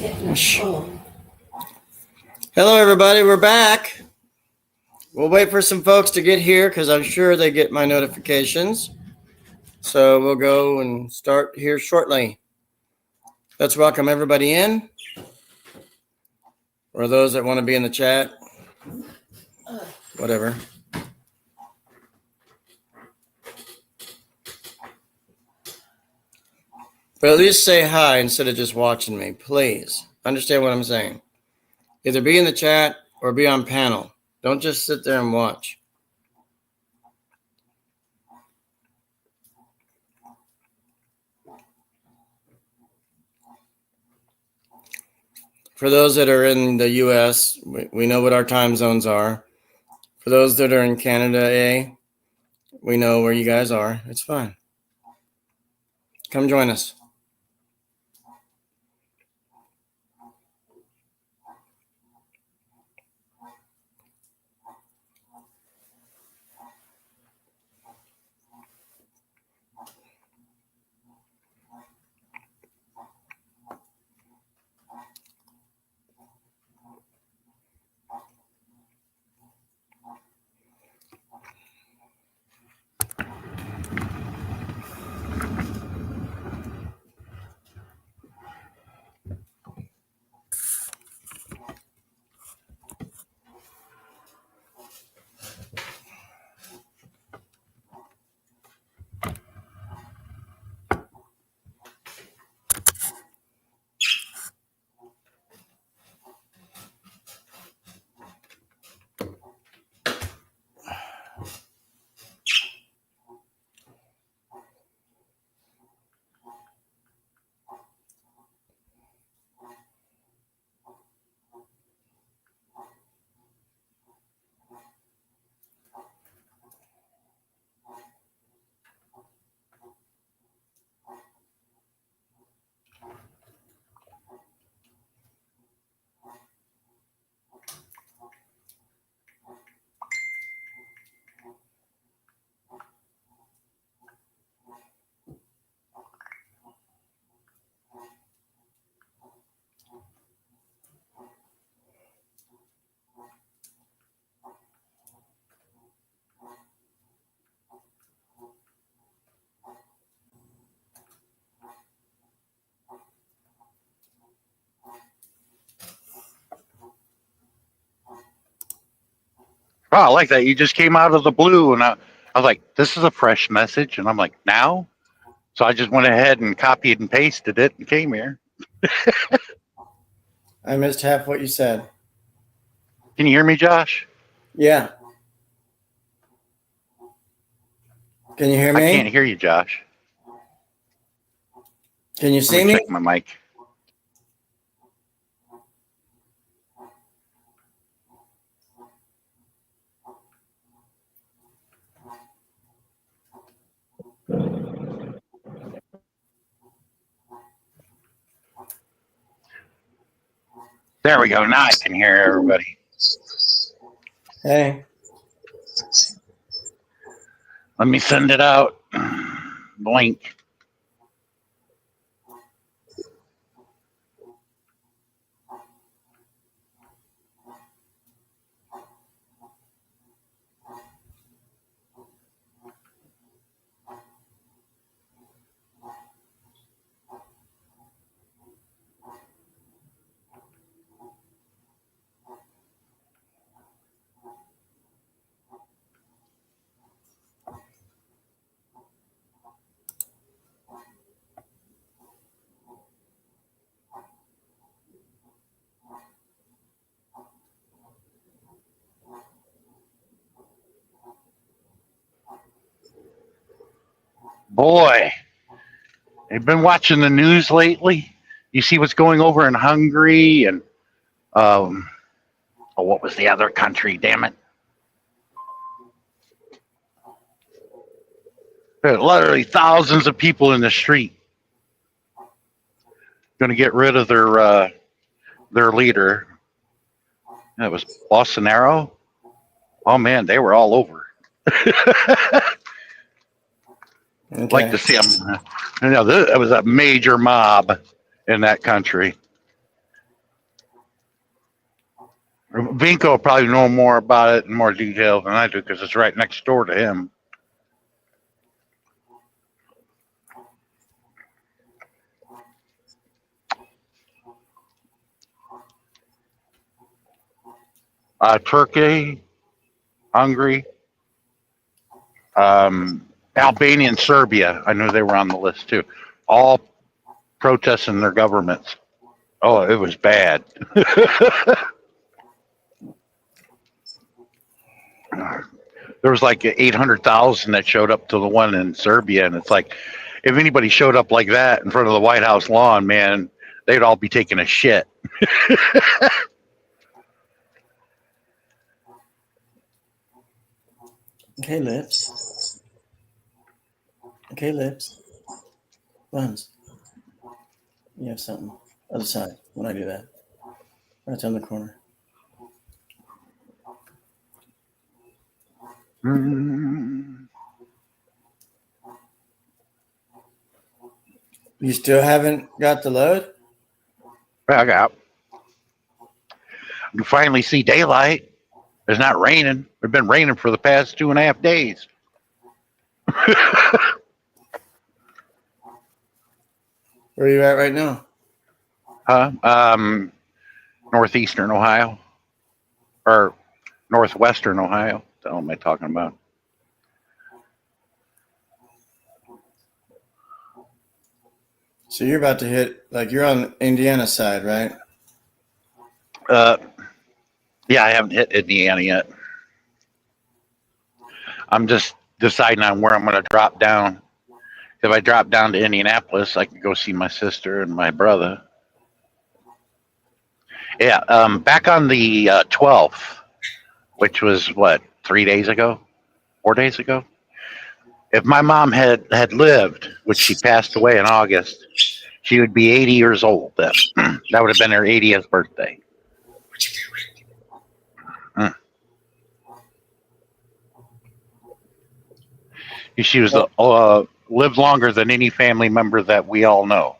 Hello, everybody. We're back. We'll wait for some folks to get here because I'm sure they get my notifications. So we'll go and start here shortly. Let's welcome everybody in. Or those that want to be in the chat. Whatever. But at least say hi instead of just watching me, please. Understand what I'm saying. Either be in the chat or be on panel. Don't just sit there and watch. For those that are in the U.S., we know what our time zones are. For those that are in Canada, we know where you guys are. It's fine. Come join us. Oh, I like that. You just came out of the blue, and I was like, this is a fresh message. And I'm like, now? So I just went ahead and copied and pasted it and came here. I missed half what you said. Can you hear me, Josh? Yeah. Can you hear me? I can't hear you, Josh. Can you see me? Check my mic. There we go. Now I can hear everybody. Hey. Let me send it out. Link. Boy, you've been watching the news lately? You see what's going over in Hungary and what was the other country? Damn it. There are literally thousands of people in the street going to get rid of their leader. It was Bolsonaro. Oh man, they were all over. Okay. Like to see them. It was a major mob in that country. Vinko will probably know more about it in more detail than I do because it's right next door to him. Turkey, Hungary, Albania, and Serbia. I knew they were on the list too. All protesting their governments. Oh, it was bad. There was like 800,000 that showed up to the one in Serbia, and it's like, if anybody showed up like that in front of the White House lawn, man, they'd all be taking a shit. Okay, lips. Okay, lips. Buns. You have something. Other side. When I do that. Right on the corner. You still haven't got the load? I got. You finally see daylight. It's not raining. It's been raining for the past 2.5 days. Where are you at right now? Northeastern Ohio or northwestern Ohio. What the hell am I talking about? So you're about to hit, like you're on Indiana side, right? Yeah, I haven't hit Indiana yet. I'm just deciding on where I'm going to drop down. If I drop down to Indianapolis, I can go see my sister and my brother. Yeah, back on the 12th, which was what, 3 days ago, 4 days ago. If my mom had lived, which she passed away in August, she would be 80 years old. Then that would have been her 80th birthday. She was lived longer than any family member that we all know.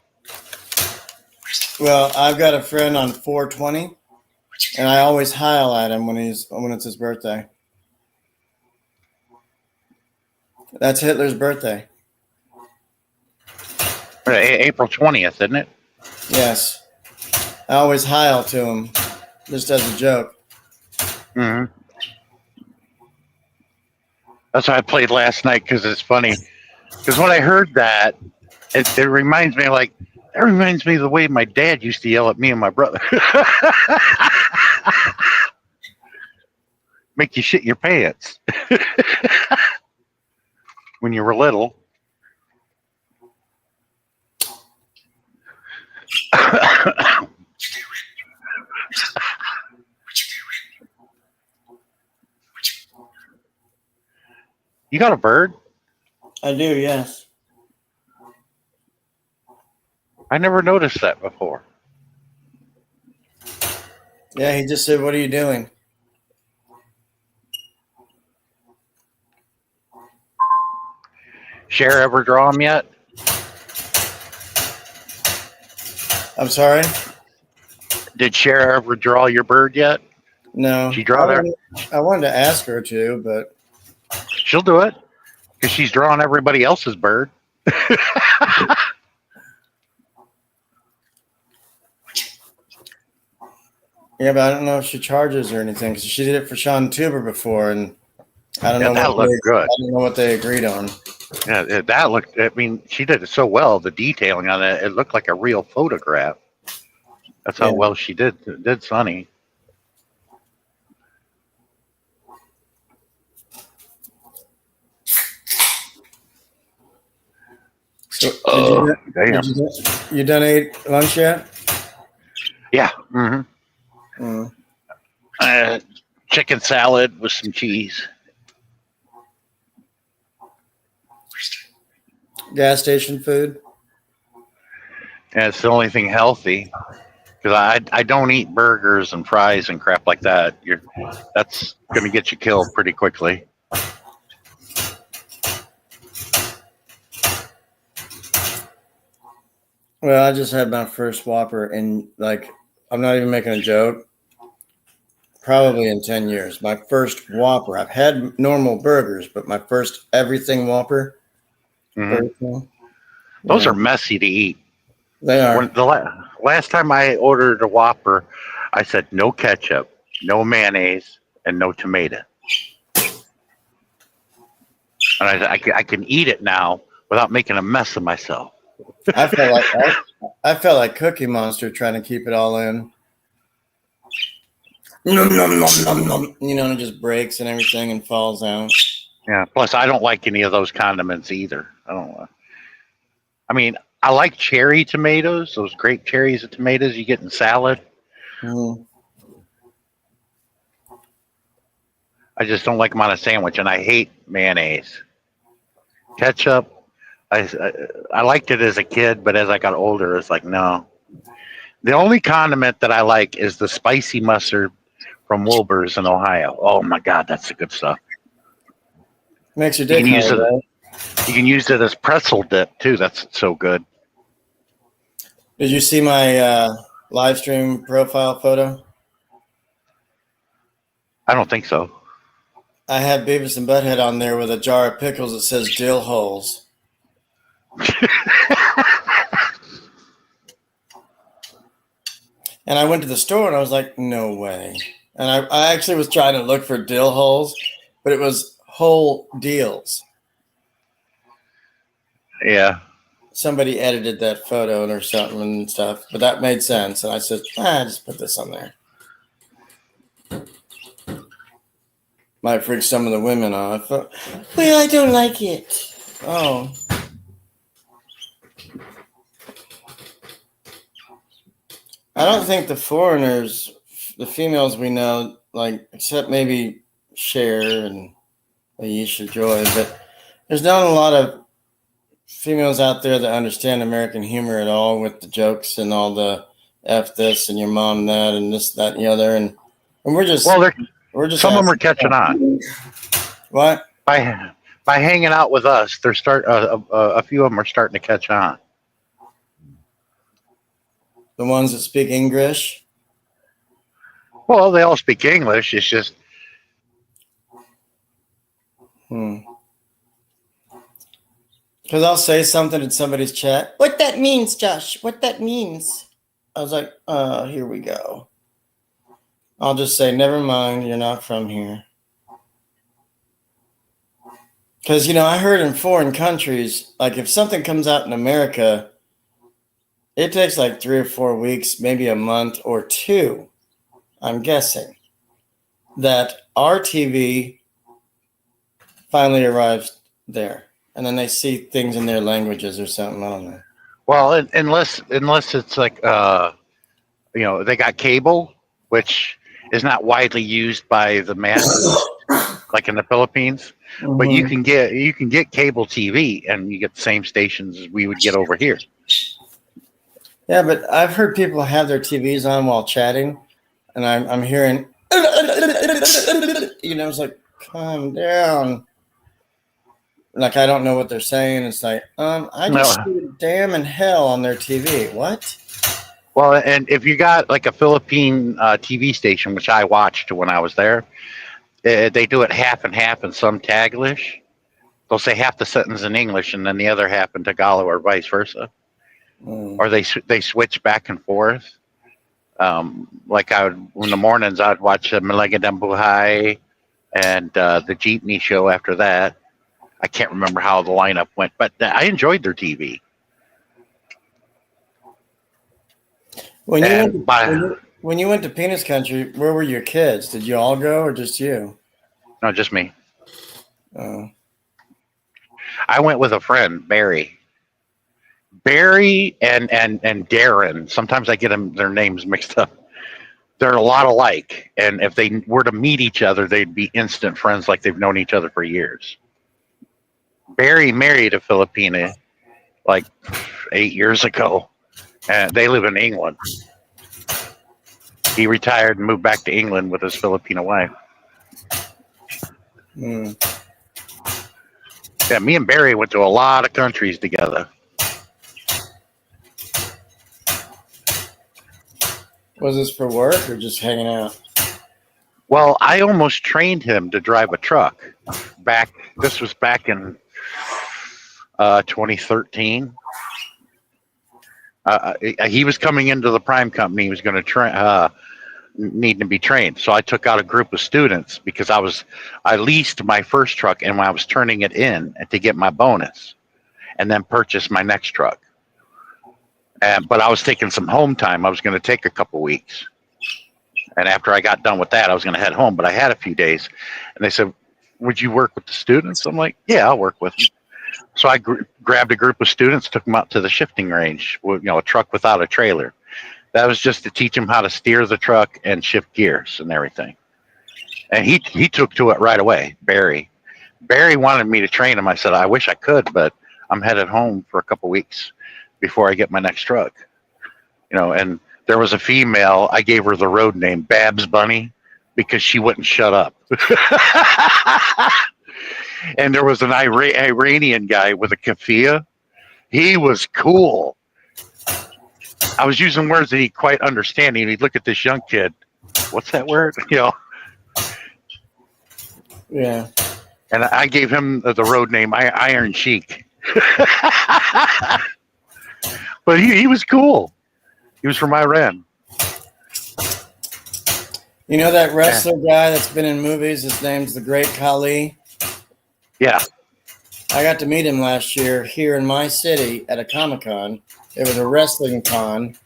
Well, I've got a friend on 420, and I always highlight him when it's his birthday. That's Hitler's birthday. April 20th, isn't it? Yes. I always heil to him, just as a joke. Mm-hmm. That's why I played last night because it's funny. Because when I heard that, it reminds me that reminds me of the way my dad used to yell at me and my brother. Make you shit your pants when you were little. You got a bird? I do, yes. I never noticed that before. Yeah, he just said, "What are you doing?" Cher ever draw him yet? I'm sorry? Did Cher ever draw your bird yet? No. She draw there? I wanted to ask her to, but she'll do it because she's drawing everybody else's bird. Yeah, but I don't know if she charges or anything because she did it for Sean Tuber before, and I don't know. That looked good. I don't know what they agreed on. Yeah, that looked. I mean, she did it so well. The detailing on it, it looked like a real photograph. That's how well she did Sonny. So, you done ate lunch yet? Yeah. Mm-hmm. Chicken salad with some cheese. Gas station food? Yeah, it's the only thing healthy because I don't eat burgers and fries and crap like that. That's going to get you killed pretty quickly. Well, I just had my first Whopper, and like, I'm not even making a joke. probably in 10 years. My first Whopper. I've had normal burgers, but my first everything Whopper. Mhm. Burger King. Those Yeah, are messy to eat. they are. When the last time I ordered a Whopper, I said no ketchup, no mayonnaise, and no tomato. And I can eat it now without making a mess of myself. I felt like I felt like Cookie Monster trying to keep it all in. Nom, nom, nom, nom, nom. You know, and it just breaks and everything and falls out. Yeah. Plus, I don't like any of those condiments either. I don't. I mean, I like cherry tomatoes, those grape cherries and tomatoes you get in salad. Mhm. I just don't like them on a sandwich, and I hate mayonnaise. Ketchup, I liked it as a kid, but as I got older, it's like no. The only condiment that I like is the spicy mustard from Wilbur's in Ohio. Oh my God, that's the good stuff. Makes your You dick can use hard, it. right? You can use it as pretzel dip too. That's so good. Did you see my live stream profile photo? I don't think so. I have Beavis and Butthead on there with a jar of pickles that says dill holes. And I went to the store and I was like, no way. And I actually was trying to look for dill holes, but it was whole deals. Yeah. Somebody edited that photo or something and stuff, but that made sense. And I said, just put this on there. Might freak some of the women off. Well, I don't like it. Oh. I don't think the foreigners, the females we know, like, except maybe Cher and Aisha Joy, but there's not a lot of females out there that understand American humor at all with the jokes and all the F this and your mom that and this, that, and the other. And we're just, Well, some of them are asking- catching on What? by hanging out with us. They're a few of them are starting to catch on. The ones that speak English? Well, they all speak English. It's just Because I'll say something in somebody's chat. What that means, Josh? What that means? I was like, here we go. I'll just say, never mind, you're not from here. Because, I heard in foreign countries, like if something comes out in America, it takes like 3 or 4 weeks, maybe a month or 2, I'm guessing, that our TV finally arrives there. And then they see things in their languages or something. I don't know. well, unless it's like they got cable, which is not widely used by the masses, like in the Philippines. Mm-hmm. But you can get cable TV, and you get the same stations as we would get over here. Yeah, but I've heard people have their TVs on while chatting, and I'm hearing, it's like, calm down. Like, I don't know what they're saying. It's like, I just see a damn in hell on their TV. What? Well, and if you got like a Philippine TV station, which I watched when I was there, they do it half and half in some Taglish. They'll say half the sentence in English and then the other half in Tagalog, or vice versa. Or they switch back and forth. Like in the mornings, I'd watch Maligayang Buhay and the Jeepney Show after that. I can't remember how the lineup went, but I enjoyed their TV. When you went to Penis Country, where were your kids? Did you all go or just you? No, just me. Oh. I went with a friend, Barry. Barry and Darren. Sometimes I get their names mixed up. They're a lot alike, and if they were to meet each other, they'd be instant friends, like they've known each other for years. Barry married a Filipina like 8 years ago, and they live in England. He retired and moved back to England with his Filipina wife. Yeah, me and Barry went to a lot of countries together. Was this for work or just hanging out? Well, I almost trained him to drive a truck. This was back in 2013. He was coming into the prime company. He was going to need to be trained. So I took out a group of students because I leased my first truck, and when I was turning it in to get my bonus, and then purchase my next truck. But I was taking some home time. I was going to take a couple weeks. And after I got done with that, I was going to head home. But I had a few days. And they said, would you work with the students? I'm like, yeah, I'll work with them. So I grabbed a group of students, took them out to the shifting range, with, a truck without a trailer. That was just to teach them how to steer the truck and shift gears and everything. And he took to it right away, Barry. Barry wanted me to train him. I said, I wish I could, but I'm headed home for a couple weeks before I get my next truck. And there was a female, I gave her the road name, Babs Bunny, because she wouldn't shut up. And there was an Iranian guy with a keffiyeh. He was cool. I was using words that he'd quite understand. He'd look at this young kid. What's that word? Yeah. And I gave him the road name, Iron Sheik. But he was cool. He was from Iran. You know that wrestler guy that's been in movies? His name's the Great Khali. Yeah. I got to meet him last year here in my city at a Comic-Con. It was a wrestling con.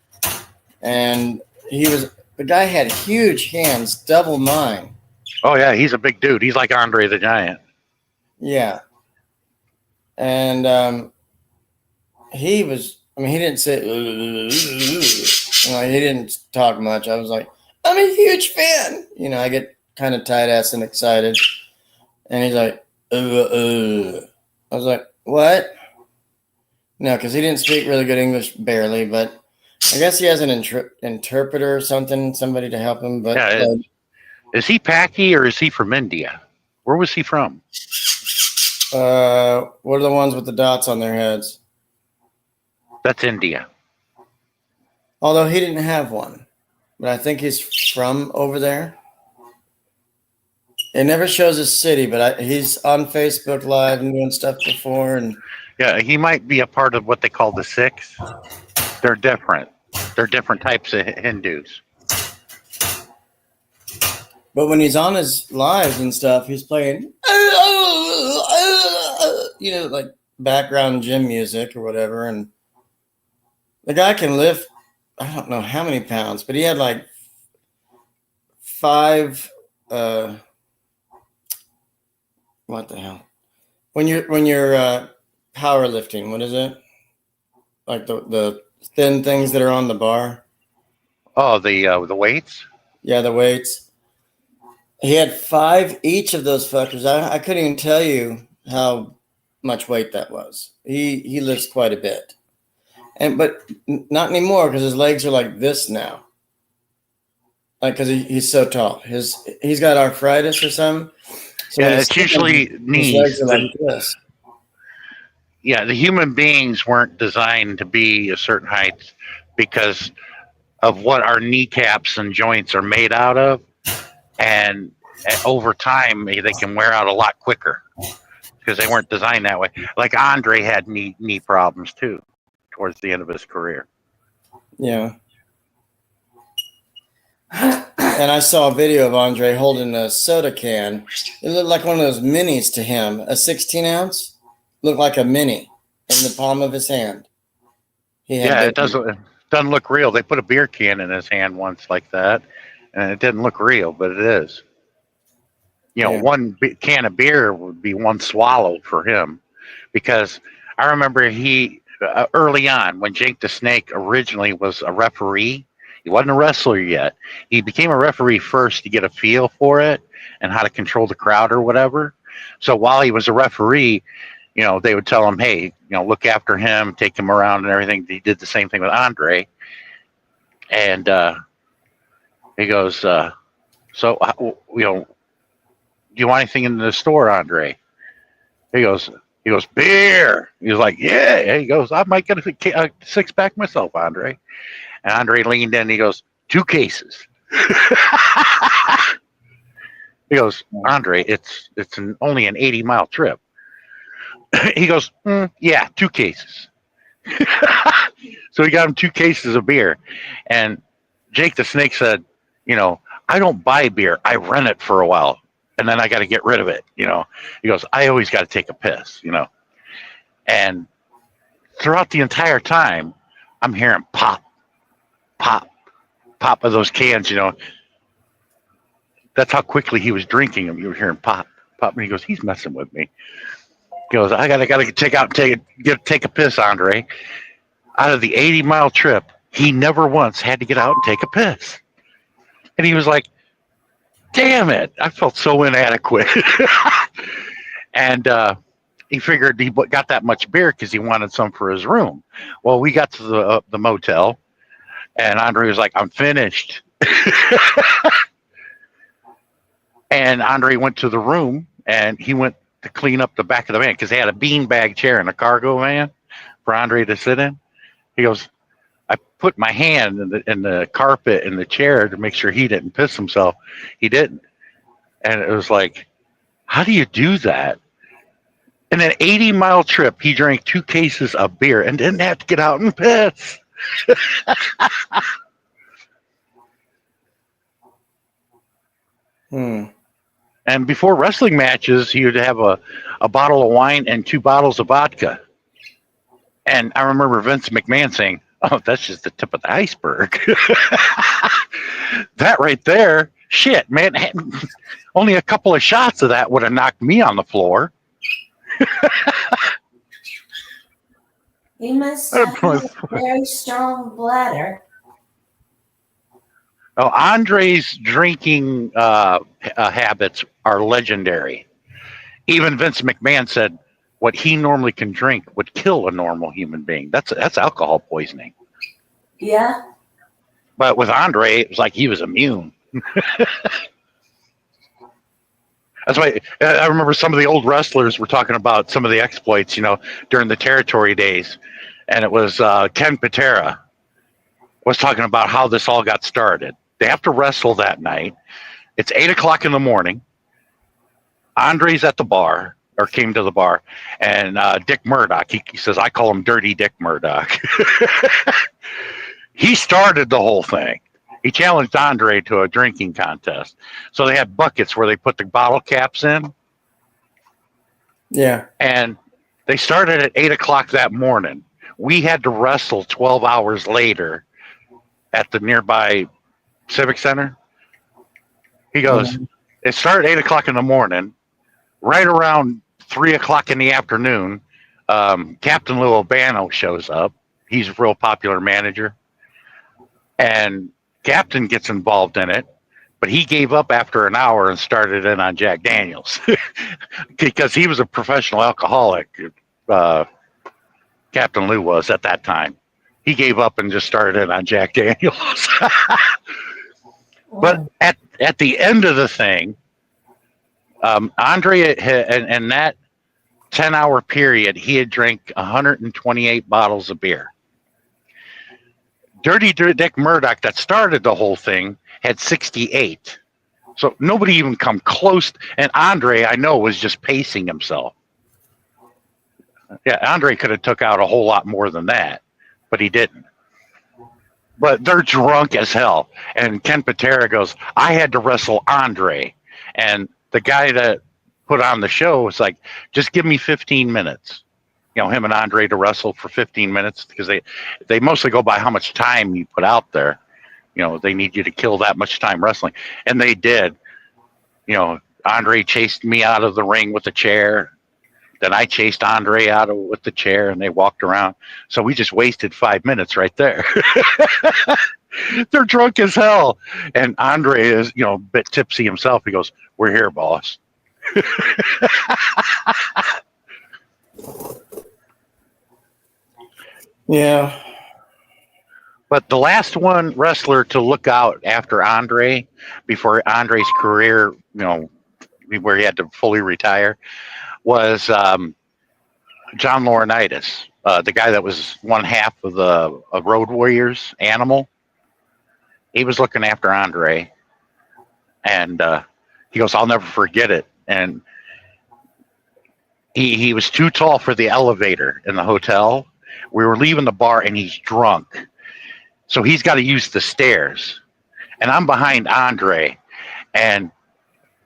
And the guy had huge hands, double mine. Oh, yeah. He's a big dude. He's like Andre the Giant. Yeah. And he didn't say, he didn't talk much. I was like, I'm a huge fan. I get kind of tight-ass and excited. And he's like, I was like, what? No, because he didn't speak really good English, barely, but I guess he has an interpreter or something, somebody to help him. But yeah, is he Paki or is he from India? Where was he from? what are the ones with the dots on their heads? That's India. Although he didn't have one, but I think he's from over there. It never shows his city, but he's on Facebook Live and doing stuff before. And yeah, he might be a part of what they call the Sikhs. They're different. They're different types of Hindus. But when he's on his lives and stuff, he's playing, like background gym music or whatever. And the guy can lift, I don't know how many pounds, but he had like 5. What the hell? When you're powerlifting, what is it? Like the thin things that are on the bar? Oh, the weights? Yeah, the weights. He had 5 each of those fuckers. I couldn't even tell you how much weight that was. He lifts quite a bit. But not anymore because his legs are like this now. Like, because he's so tall. He's got arthritis or something. So yeah, it's usually knees. Like this. Yeah, the human beings weren't designed to be a certain height because of what our kneecaps and joints are made out of. And over time, they can wear out a lot quicker because they weren't designed that way. Like Andre had knee problems too towards the end of his career. Yeah. And I saw a video of Andre holding a soda can. It looked like one of those minis to him. A 16-ounce looked like a mini in the palm of his hand. It doesn't look real. They put a beer can in his hand once like that, and it didn't look real, but it is. One can of beer would be one swallow for him, because I remember he early on when Jake the Snake originally was a referee. He wasn't a wrestler yet. He became a referee first to get a feel for it and how to control the crowd or whatever. So while he was a referee, they would tell him, hey, look after him, take him around and everything. He did the same thing with Andre. And he goes, do you want anything in the store, Andre? He goes, beer. He was like, yeah. He goes, I might get a 6-pack myself, Andre. And Andre leaned in and he goes, 2 cases. He goes, Andre, it's only an 80-mile trip. He goes, yeah, 2 cases. So he got him 2 cases of beer. And Jake the Snake said, I don't buy beer. I rent it for a while. And then I got to get rid of it. He goes, I always got to take a piss, And throughout the entire time, I'm hearing pop, pop, pop of those cans, That's how quickly he was drinking them. You were hearing pop, pop. And he goes, he's messing with me. He goes, I gotta take out and take a piss, Andre. Out of the 80-mile trip, he never once had to get out and take a piss. And he was like, damn it, I felt so inadequate. And he figured he got that much beer because he wanted some for his room. Well, we got to the motel, and Andre was like, I'm finished. And Andre went to the room, and he went to clean up the back of the van because they had a beanbag chair in a cargo van for Andre to sit in. He goes, I put my hand in the carpet in the chair to make sure he didn't piss himself. He didn't. And it was like, how do you do that? In an 80-mile trip, he drank 2 cases of beer and didn't have to get out and piss. And before wrestling matches, he would have a bottle of wine and 2 bottles of vodka. And I remember Vince McMahon saying, oh, that's just the tip of the iceberg. That right there, shit, man. Only a couple of shots of that would have knocked me on the floor. He must have a very strong bladder. Oh, Andre's drinking habits are legendary. Even Vince McMahon said what he normally can drink would kill a normal human being. That's alcohol poisoning. Yeah. But with Andre, it was like he was immune. That's why I remember some of the old wrestlers were talking about some of the exploits, during the territory days. And it was Ken Patera was talking about how this all got started. They have to wrestle that night. It's 8:00 in the morning. Andre's at the bar, or came to the bar, and Dick Murdoch, he says, I call him Dirty Dick Murdoch. He started the whole thing. He challenged Andre to a drinking contest. So they had buckets where they put the bottle caps in. Yeah. And they started at 8:00 that morning. We had to wrestle 12 hours later at the nearby Civic Center. He goes, it started 8:00 in the morning. Right around 3:00 in the afternoon, Captain Lou Albano shows up. He's a real popular manager. And Captain gets involved in it, but he gave up after an hour and started in on Jack Daniels because he was a professional alcoholic. Captain Lou was at that time. He gave up and just started in on Jack Daniels. But at the end of the thing, Andre, in that 10-hour period, he had drank 128 bottles of beer. Dirty Dick Murdoch, that started the whole thing, had 68. So nobody even come close. And Andre, I know, was just pacing himself. Yeah, Andre could have took out a whole lot more than that, but he didn't. But they're drunk as hell. And Ken Patera goes, I had to wrestle Andre. And the guy that put on the show was like, just give me 15 minutes. Him and Andre to wrestle for 15 minutes because they mostly go by how much time you put out there. They need you to kill that much time wrestling. And they did. Andre chased me out of the ring with a chair. Then I chased Andre out with the chair and they walked around. So we just wasted 5 minutes right there. They're drunk as hell. And Andre is, a bit tipsy himself. He goes, we're here, boss. Yeah. But the last one wrestler to look out after Andre before Andre's career, where he had to fully retire, was John Laurinaitis, the guy that was one half of the Road Warriors, Animal. He was looking after Andre, and He goes, I'll never forget it. And he was too tall for the elevator in the hotel. We were leaving the bar and he's drunk. So he's got to use the stairs. And I'm behind Andre. And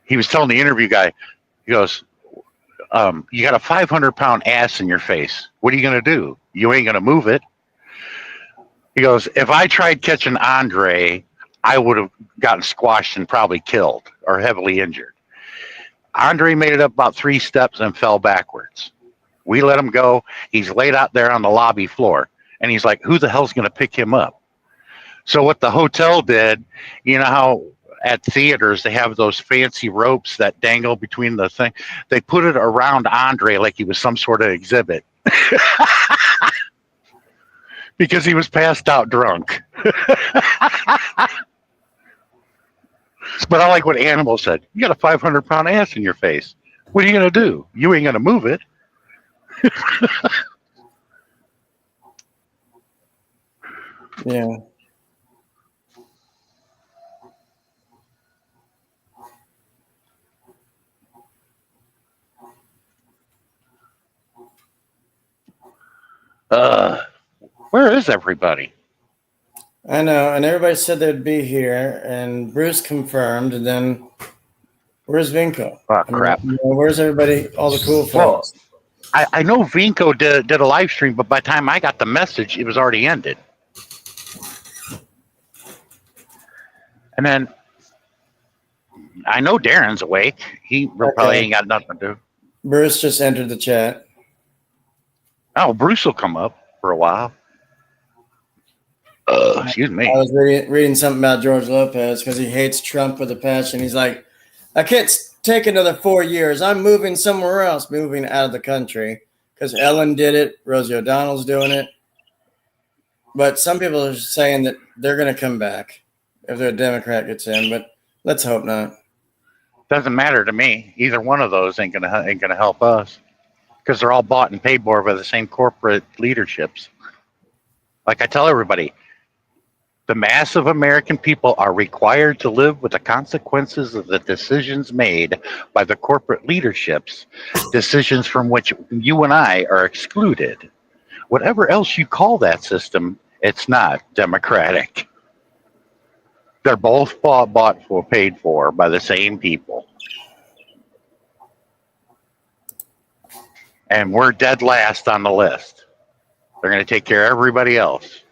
he was telling the interview guy, he goes, you got a 500-pound ass in your face. What are you going to do? You ain't going to move it. He goes, if I tried catching Andre, I would have gotten squashed and probably killed or heavily injured. Andre made it up about 3 steps and fell backwards. We let him go. He's laid out there on the lobby floor. And he's like, who the hell's going to pick him up? So what the hotel did, you know how at theaters they have those fancy ropes that dangle between the thing? They put it around Andre like he was some sort of exhibit. Because he was passed out drunk. But I like what Animal said. You got a 500-pound ass in your face. What are you going to do? You ain't going to move it. Yeah. Where is everybody? I know, and everybody said they'd be here, and Bruce confirmed, and then where's Vinco? Oh, crap. Where's everybody, all the cool folks? Well, I know Vinco did a live stream, but by the time I got the message, it was already ended. And then I know Darren's awake. He probably ain't got nothing to do. Bruce just entered the chat. Oh, Bruce will come up for a while. Excuse me. I was reading something about George Lopez because he hates Trump with a passion. He's like, I can't take another 4 years. I'm moving somewhere else, moving out of the country. Because Ellen did it. Rosie O'Donnell's doing it. But some people are saying that they're going to come back if their Democrat gets in. But let's hope not. Doesn't matter to me. Either one of those ain't gonna help us because they're all bought and paid for by the same corporate leaderships. Like I tell everybody, the mass of American people are required to live with the consequences of the decisions made by the corporate leaderships, decisions from which you and I are excluded. Whatever else you call that system, it's not democratic. They're both bought for, paid for by the same people. And we're dead last on the list. They're going to take care of everybody else.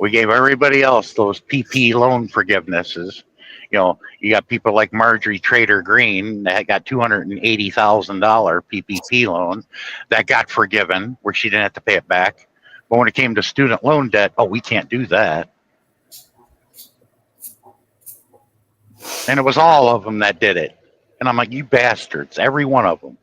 We gave everybody else those PP loan forgivenesses. You know, you got people like Marjorie Trader Green that got $280,000 PPP loan that got forgiven where she didn't have to pay it back. But when it came to student loan debt, oh, we can't do that. And it was all of them that did it. And I'm like, you bastards, every one of them.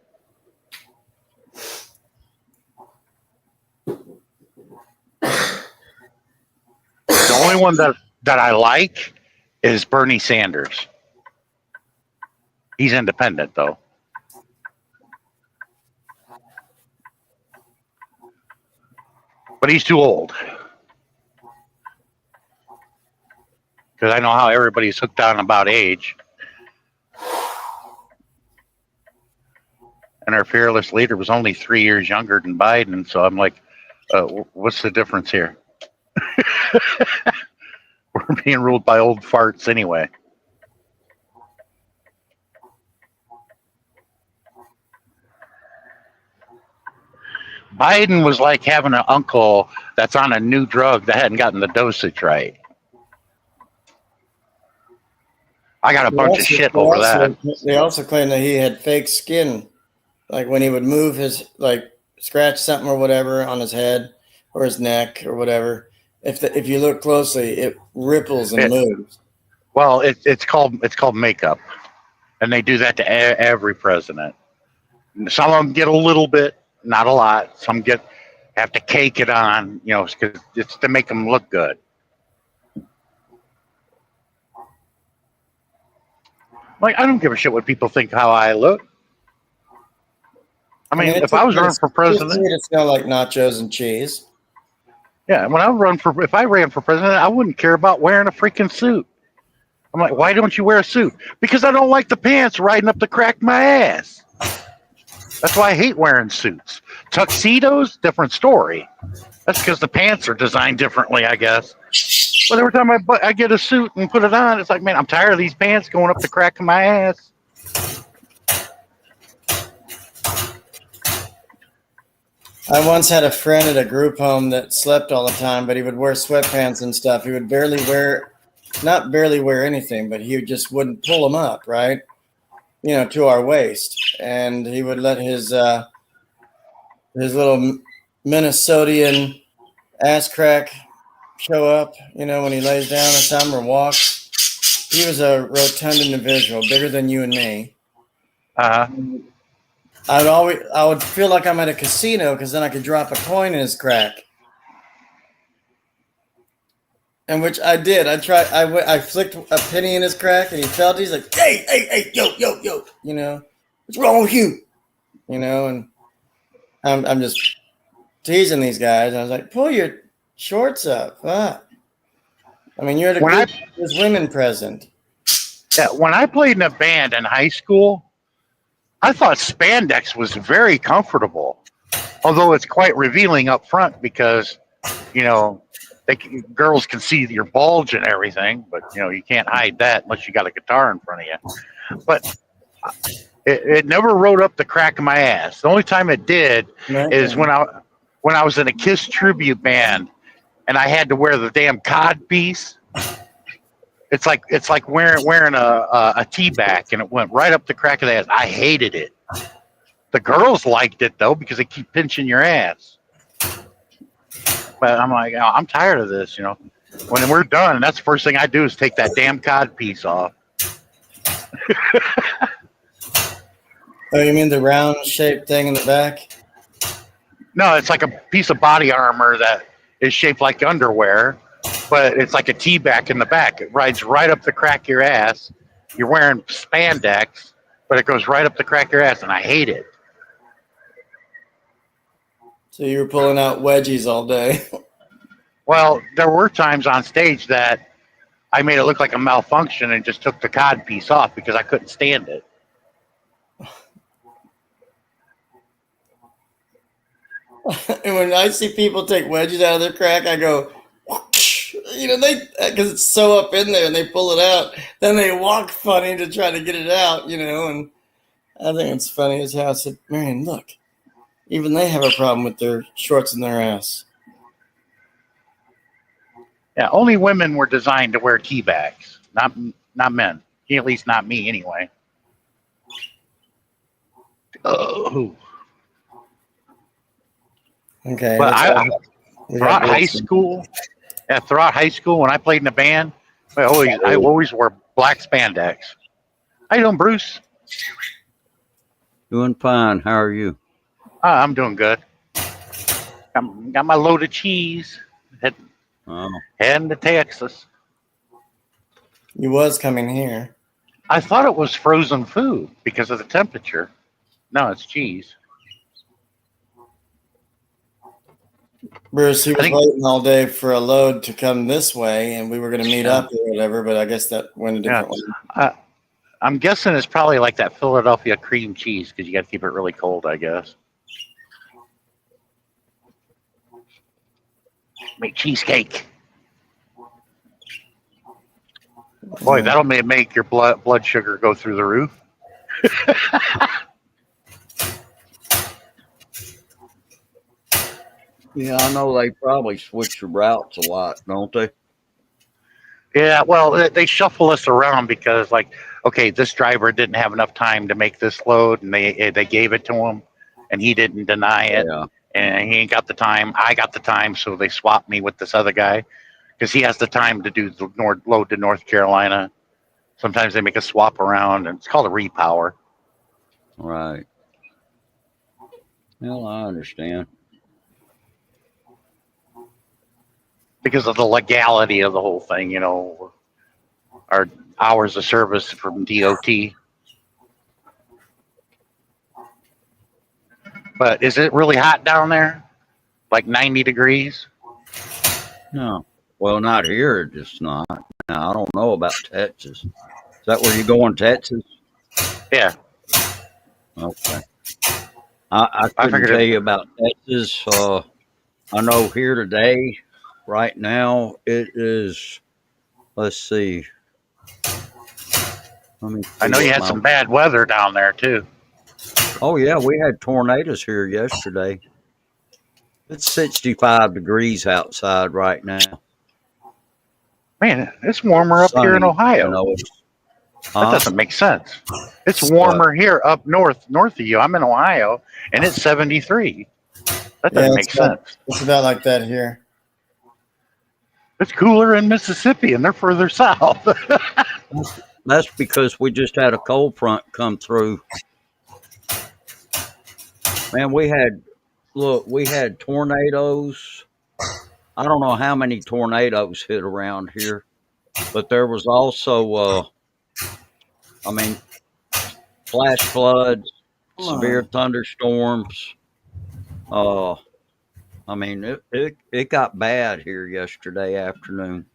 The only one that I like is Bernie Sanders. He's independent, though. But he's too old. Because I know how everybody's hooked on about age. And our fearless leader was only 3 years younger than Biden. So I'm like, what's the difference here? We're being ruled by old farts anyway. Biden was like having an uncle that's on a new drug that hadn't gotten the dosage right. I got a bunch of shit over that. They also claim that he had fake skin. Like when he would move his, like scratch something or whatever on his head or his neck or whatever. If you look closely, it ripples and moves. Well, it's called makeup. And they do that to every president. Some of them get a little bit, not a lot. Some have to cake it on, you know, because it's to make them look good. Like, I don't give a shit what people think how I look. I mean, if I was running for president, it smell like nachos and cheese. Yeah, if I ran for president, I wouldn't care about wearing a freaking suit. I'm like, why don't you wear a suit? Because I don't like the pants riding up the crack of my ass. That's why I hate wearing suits. Tuxedos, different story. That's because the pants are designed differently, I guess. But every time I get a suit and put it on, it's like, man, I'm tired of these pants going up the crack of my ass. I once had a friend at a group home that slept all the time, but he would wear sweatpants and stuff. He would not barely wear anything, but he just wouldn't pull them up, right? To our waist. And he would let his little Minnesotan ass crack show up, when he lays down or something or walks. He was a rotund individual, bigger than you and me. I would feel like I'm at a casino because then I could drop a coin in his crack. And which I did. I flicked a penny in his crack and he felt it. He's like, hey, yo. What's wrong with you? And I'm just teasing these guys. I was like, pull your shorts up. Ah. I mean, you're at a group, there's women present. Yeah, when I played in a band in high school, I thought spandex was very comfortable, although it's quite revealing up front because, girls can see your bulge and everything, but, you can't hide that unless you got a guitar in front of you. But it never rode up the crack of my ass. The only time it did is when I was in a Kiss tribute band and I had to wear the damn cod piece. It's like wearing a tea back, and it went right up the crack of the ass. I hated it. The girls liked it though because they keep pinching your ass. But I'm like, I'm tired of this. When we're done, that's the first thing I do is take that damn cod piece off. Oh, you mean the round shaped thing in the back? No, it's like a piece of body armor that is shaped like underwear. But it's like a T-back in the back. It rides right up the crack of your ass. You're wearing spandex, but it goes right up the crack of your ass, and I hate it. So you were pulling out wedgies all day. Well, there were times on stage that I made it look like a malfunction and just took the cod piece off because I couldn't stand it. And when I see people take wedges out of their crack, I go, because it's so up in there and they pull it out, then they walk funny to try to get it out, and I think it's funny as hell. I said, Marion, look, even they have a problem with their shorts in their ass. Yeah, only women were designed to wear tea bags, not men. At least not me, anyway. Oh. Okay. But throughout high school, when I played in a band, I always wore black spandex. How you doing, Bruce? Doing fine. How are you? I'm doing good. Got my load of cheese. Heading to Texas. You was coming here. I thought it was frozen food because of the temperature. No, it's cheese. Bruce, he was waiting all day for a load to come this way, and we were going to meet up or whatever, but I guess that went a different way. I'm guessing it's probably like that Philadelphia cream cheese because you got to keep it really cold, I guess. Make cheesecake. Boy, that'll make your blood sugar go through the roof. Yeah, I know they probably switch the routes a lot, don't they? Yeah, well, they shuffle us around because, okay, this driver didn't have enough time to make this load, and they gave it to him, and he didn't deny it, and he ain't got the time. I got the time, so they swapped me with this other guy because he has the time to do the load to North Carolina. Sometimes they make a swap around, and it's called a repower. Right. Well, I understand. Because of the legality of the whole thing, our hours of service from DOT. But is it really hot down there? Like 90 degrees? No. Well, not here. It's not. Now I don't know about Texas. Is that where you're going, Texas? Yeah. Okay. I couldn't figured tell it- you about Texas. I know here today, right now, it is. Let's see. Let me. I see know you what had my- some bad weather down there too. Oh yeah, we had tornadoes here yesterday. It's 65 degrees outside right now. Man, it's warmer up here in Sunny, Ohio. You know, That doesn't make sense. It's warmer here up north of you. I'm in Ohio, and it's 73. That doesn't make sense. It's about like that here. It's cooler in Mississippi, and they're further south. That's because we just had a cold front come through. Man, we had tornadoes. I don't know how many tornadoes hit around here, but there was also, flash floods, severe thunderstorms. It got bad here yesterday afternoon.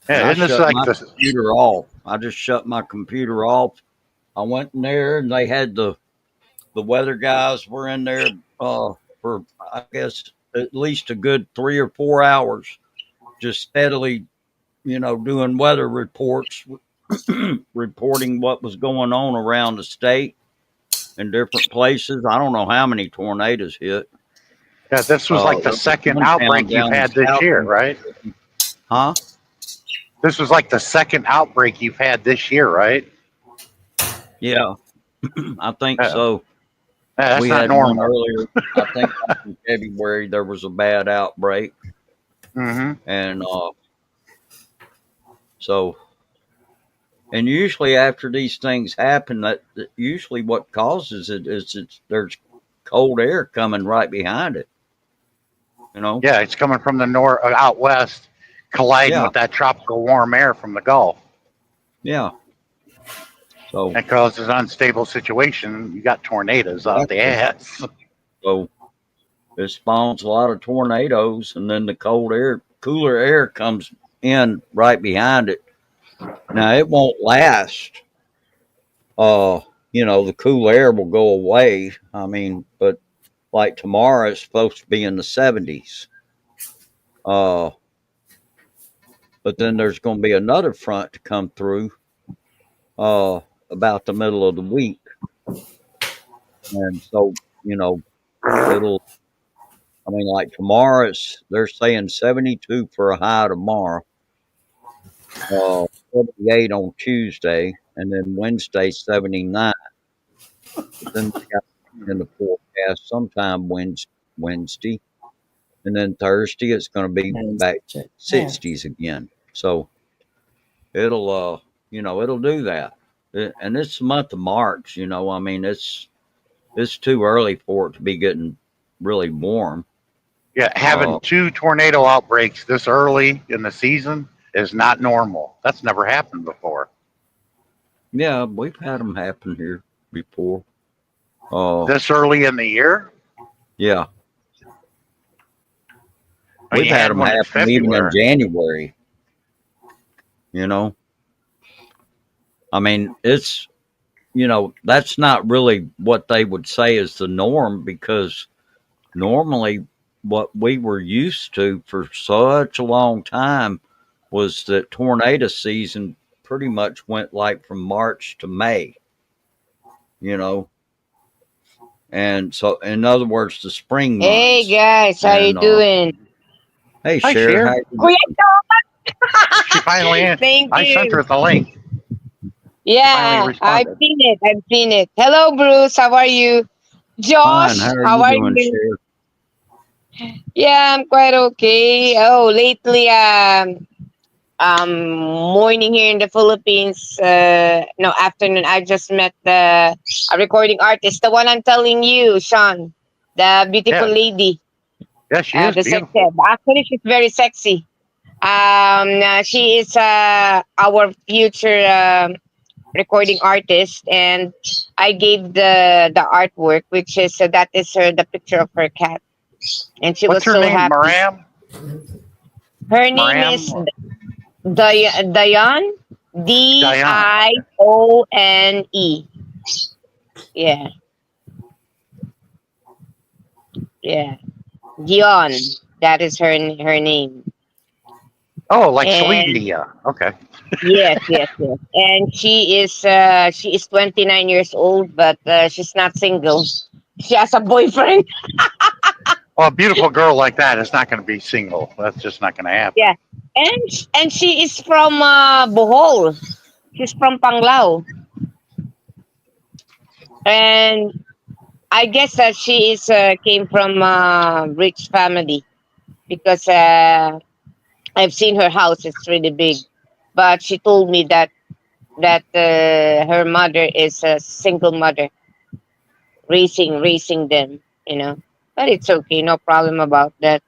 Yeah, isn't this shut like my the computer off. I just shut my computer off. I went in there and they had the weather guys were in there for I guess at least a good 3 or 4 hours, just steadily, doing weather reports, reporting what was going on around the state in different places. I don't know how many tornadoes hit. Yeah, this was like the second outbreak you've had this year, right? Huh? This was like the second outbreak you've had this year, right? Yeah, I think Yeah. so. Yeah, that's We not had one normal. earlier. I think in February there was a bad outbreak, Mm-hmm. and and usually after these things happen, that usually what causes it is there's cold air coming right behind it. Yeah, it's coming from the north, out west, colliding Yeah. with that tropical warm air from the Gulf. Yeah. So That causes unstable situation. You got tornadoes out the ass. So it spawns a lot of tornadoes, and then the cooler air comes in right behind it. Now it won't last. The cool air will go away. But like tomorrow it's supposed to be in the 70s. But then there's going to be another front to come through about the middle of the week. And so, like tomorrow, they're saying 72 for a high tomorrow, 78 on Tuesday, and then Wednesday 79. But then they got in the forecast sometime Wednesday, and then Thursday it's going to be back to 60s again. So it'll do that. And it's the month of March. It's too early for it to be getting really warm. Yeah, having 2 tornado outbreaks this early in the season is not normal. That's never happened before. Yeah, we've had them happen here before. This early in the year? Yeah. Oh, We've you had them one in happen even in February. January. It's, that's not really what they would say is the norm, because normally what we were used to for such a long time was that tornado season pretty much went like from March to May, and so in other words, the spring months. Hey guys, how you And, doing? Hey, Hi, Cher. Cher. how you Kuya doing? She finally answered. Thank I sent you. her the link. Yeah, finally I've responded. seen it. Hello, Bruce. How are you? Josh, Fine. how are Doing, you? Cher? Yeah, I'm quite okay. Oh, lately, morning here in the Philippines. No, afternoon. I just met a recording artist, the one I'm telling you, Sean, the beautiful Yeah. lady. Yeah, she is The beautiful. sexy. Actually, she's very sexy. She is our future recording artist, and I gave the artwork, which is that is the picture of her cat, and she What's was her so name? happy. Maram? Her name Maram? is Dion. Dione. Yeah, yeah. Dion. That is her name. Oh, like Celine And Dion. Okay. yes, yes, yes. And she is 29 years old, but she's not single. She has a boyfriend. Well, a beautiful girl like that is not going to be single. That's just not going to happen. Yeah. And she is from Bohol. She's from Panglao. And I guess that she is came from a rich family because I've seen her house. It's really big. But she told me that her mother is a single mother raising them, you know. But it's okay, no problem about that.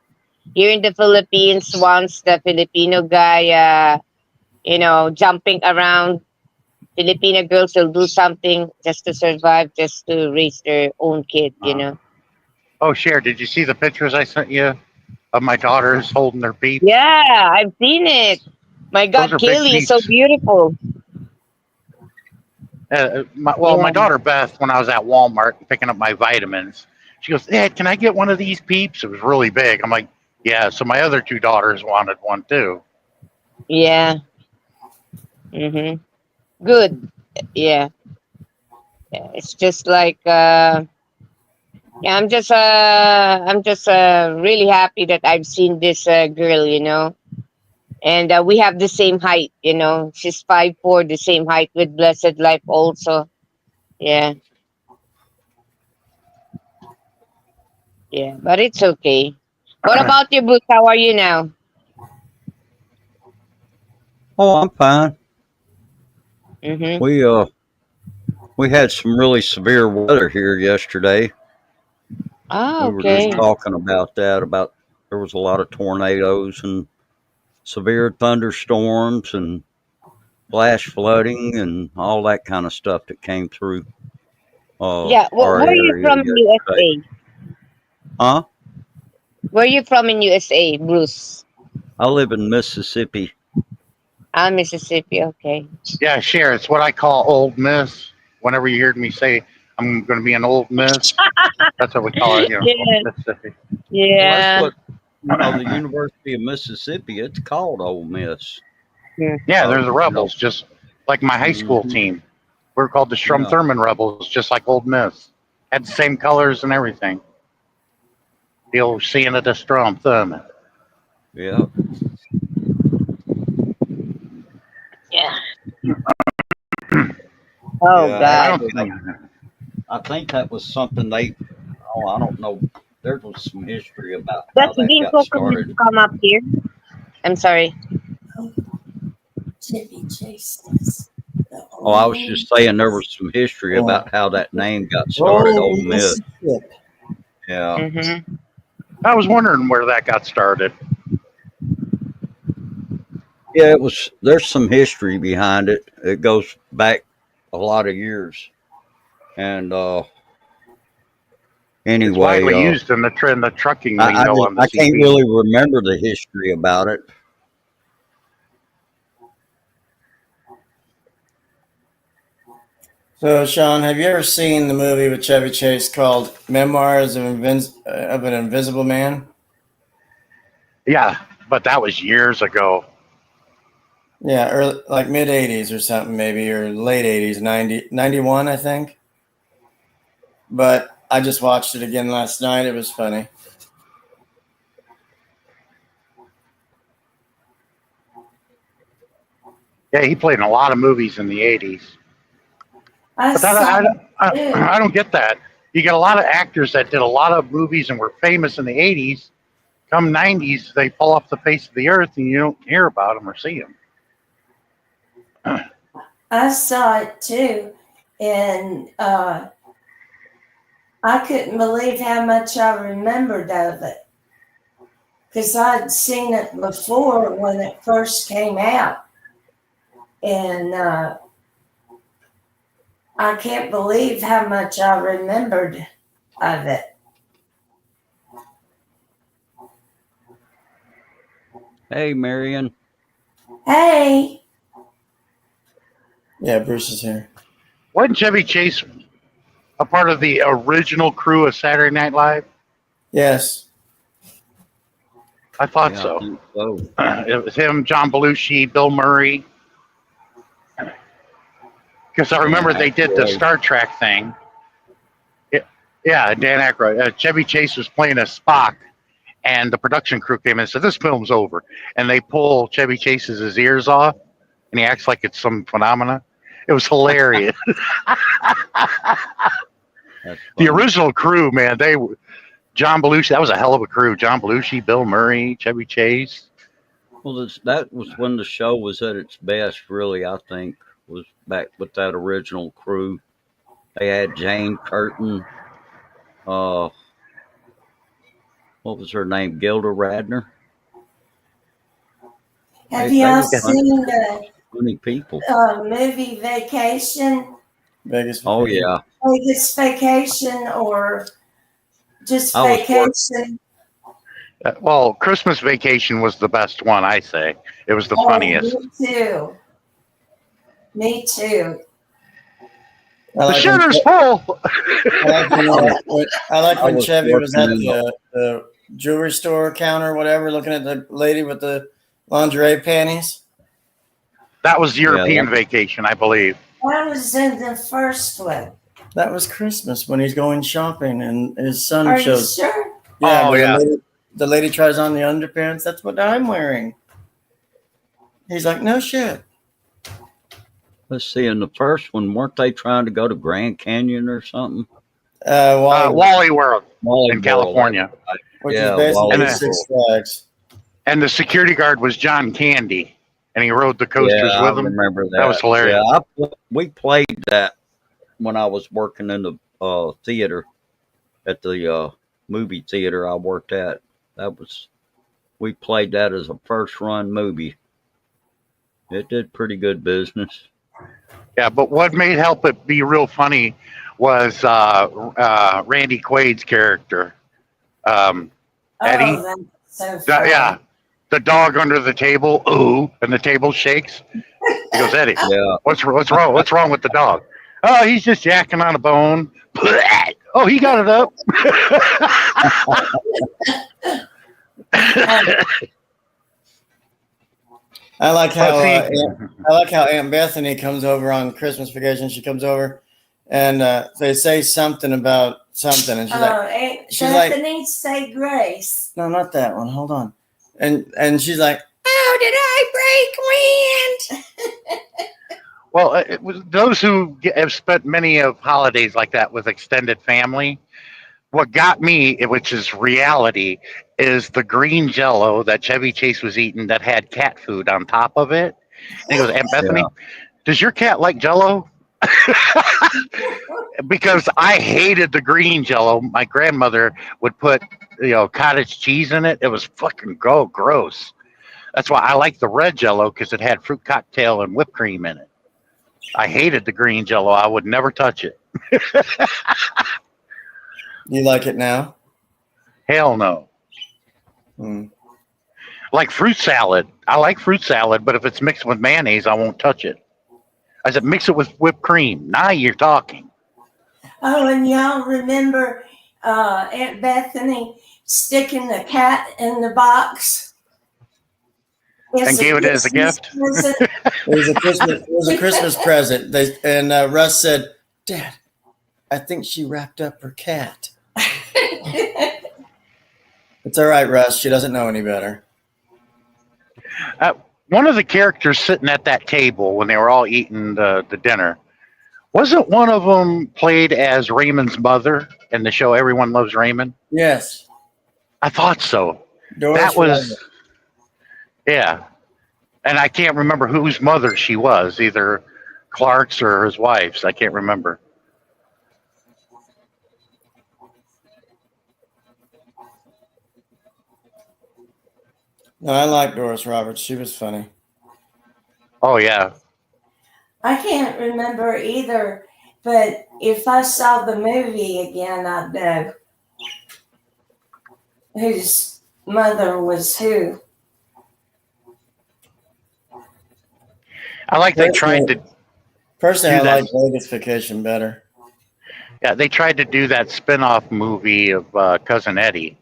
Here in the Philippines, once the Filipino guy, jumping around, Filipino girls will do something just to survive, just to raise their own kid, you Uh, know. oh, Cher, did you see the pictures I sent you of my daughters holding their peeps? Yeah, I've seen it. My Those God, are big Kaylee is so peeps. beautiful. My Yeah. daughter Beth, when I was at Walmart picking up my vitamins, she goes, "Dad, can I get one of these peeps?" It was really big. I'm like, "Yeah." So my other two daughters wanted one too. Yeah. Mhm. Good. Yeah. Yeah. It's just like yeah, I'm just really happy that I've seen this girl, and we have the same height, she's 5'4", the same height with Blessed Life also. Yeah, yeah, but it's okay. What about you, Bruce? How are you now? Oh, I'm fine. Mm-hmm. We had some really severe weather here yesterday. Ah, We were just okay. talking about that. About there was a lot of tornadoes and severe thunderstorms and flash flooding and all that kind of stuff that came through Yeah, our where are you area from in yesterday. USA? Huh? Where are you from in USA, Bruce? I live in Mississippi. Ah, Mississippi. Okay. Yeah, Cher, it's what I call old miss. Whenever you hear me say I'm going to be an old miss, that's what we call it. Yeah, Mississippi. Well, that's yeah. what the University of Mississippi. It's called Ole Miss. Yeah. Yeah, So there's the Rebels, just like my high school hmm team. We're called the Strom yeah, Thurmond Rebels, just like Old Miss. Had the same colors and everything. The old seeing of the Strom Thurmond. yeah. Yeah. Oh Yeah, I God. don't actually, think. I think that was something they. Oh, I don't know. There was some history about That's how that got Ginkgo could started. come up here. I'm sorry. Oh, Chevy Chase is the Oh, I only was name. just saying there was some history Yeah. about how that name got started. Ole Rolling Miss. Mississippi. Yeah, Mm-hmm. I was wondering where that got started. yeah. It was. There's some history behind it. It goes back a lot of years. And It's anyway, widely used in the trucking I lingo just on the I can't CB. really remember the history about it. So, Sean, have you ever seen the movie with Chevy Chase called Memoirs of an Invisible Man? Yeah, but that was years ago. Yeah, early, like mid 80s or something, maybe, or late 80s, 91, I think. But I just watched it again last night. It was funny. Yeah, he played in a lot of movies in the '80s. I But that saw it too. I don't get that. You get a lot of actors that did a lot of movies and were famous in the '80s. Come '90s, they fall off the face of the earth, and you don't hear about them or see them. I saw it too. And I couldn't believe how much I remembered of it. Because I'd seen it before when it first came out. And I can't believe how much I remembered of it. Hey, Marion. Hey, Yeah, Bruce is here. Wasn't Chevy Chase a part of the original crew of Saturday Night Live? Yes. I thought Yeah, I so. think so. It was him, John Belushi, Bill Murray. Because I remember Dan they did the Aykroyd. Star Trek thing. Yeah, Dan Aykroyd. Chevy Chase was playing a Spock, and the production crew came in and said, "This film's over." And they pull Chevy Chase's ears off, and he acts like it's some phenomena. It was hilarious. That's The funny. original crew, man, John Belushi, that was a hell of a crew. John Belushi, Bill Murray, Chevy Chase. Well, that was when the show was at its best, really, I think, was back with that original crew. They had Jane Curtin, what was her name? Gilda Radner. have They y'all were seen the funny people. movie Vacation? Vegas. Oh, yeah. Vegas Vacation or just I was Vacation? Well, Christmas Vacation was the best one, I say. It was the Oh, funniest. me too. Me too. I The like shitter's full. I like when was Chevy was at working in the jewelry store counter, whatever, looking at the lady with the lingerie panties. That was European Yeah, Vacation, I believe. That was in the first one. That was Christmas when he's going shopping and his son Are you shows. sure? Yeah, Oh, where yeah. the lady tries on the underpants. That's what I'm wearing. He's like, no shit. Let's see. In the first one, weren't they trying to go to Grand Canyon or something? Wally, Wally World Wally in World. California. which Yeah, is basically Wally Six World. Flags. And the security guard was John Candy. And he rode the coasters Yeah, I with him. remember that. That was hilarious. Yeah, we played that when I was working in the theater at the movie theater I worked at. We played that as a first run movie. It did pretty good business. Yeah, but what made help it be real funny was Randy Quaid's character. Eddie? Oh, that's so funny. Yeah, the dog under the table, ooh, and the table shakes. He goes, Eddie, Yeah, what's wrong? What's wrong with the dog? Oh, he's just yakking on a bone. Oh, he got it up. I like how Oh, I like how Aunt Bethany comes over on Christmas vacation. She comes over and they say something about something, and she's like, Aunt she's like- Bethany, say grace. "No, not that one. Hold on." And she's like, "How did I break wind?" Well, it was those who have spent many of holidays like that with extended family. What got me, which is reality, is the green Jello that Chevy Chase was eating that had cat food on top of it. And he goes, Aunt Bethany, does your cat like Jello? Because I hated the green Jello. My grandmother would put, cottage cheese in it. It was fucking gross. That's why I like the red Jello, because it had fruit cocktail and whipped cream in it. I hated the green Jello. I would never touch it. You like it now? Hell no. Hmm. Like fruit salad. I like fruit salad, but if it's mixed with mayonnaise, I won't touch it. I said, mix it with whipped cream. Now you're talking. Oh, and y'all remember Aunt Bethany sticking the cat in the box? And gave it as a gift? Present. It was a Christmas present. Russ said, "Dad, I think she wrapped up her cat." It's all right, Russ. She doesn't know any better. One of the characters sitting at that table when they were all eating the dinner, wasn't one of them played as Raymond's mother in the show Everyone Loves Raymond? Yes. I thought so. Doris That was, Roberts. yeah. And I can't remember whose mother she was, either Clark's or his wife's. I can't remember. No, I like Doris Roberts. She was funny. Oh, yeah. I can't remember either, but if I saw the movie again, I'd know whose mother was who. I like they tried to. Personally, I do that. like Vegas Vacation better. Yeah, they tried to do that spin-off movie of Cousin Eddie.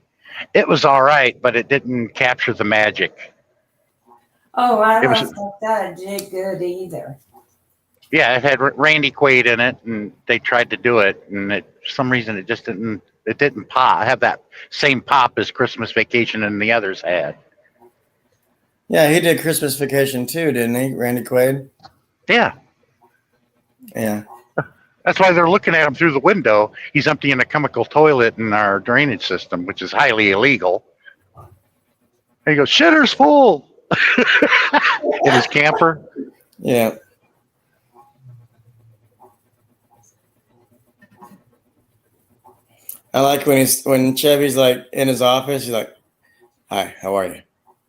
It was all right, but it didn't capture the magic. Oh, I It was, don't think that did good either. yeah, it had Randy Quaid in it, and they tried to do it, and for some reason it just didn't. It didn't pop. Have that same pop as Christmas Vacation and the others had. Yeah, he did Christmas Vacation too, didn't he? Randy Quaid. Yeah, Yeah. that's why they're looking at him through the window. He's emptying a chemical toilet in our drainage system, which is highly illegal. And he goes, "Shitter's full." In his camper. Yeah. I like when Chevy's like in his office, he's like, "Hi, how are you?"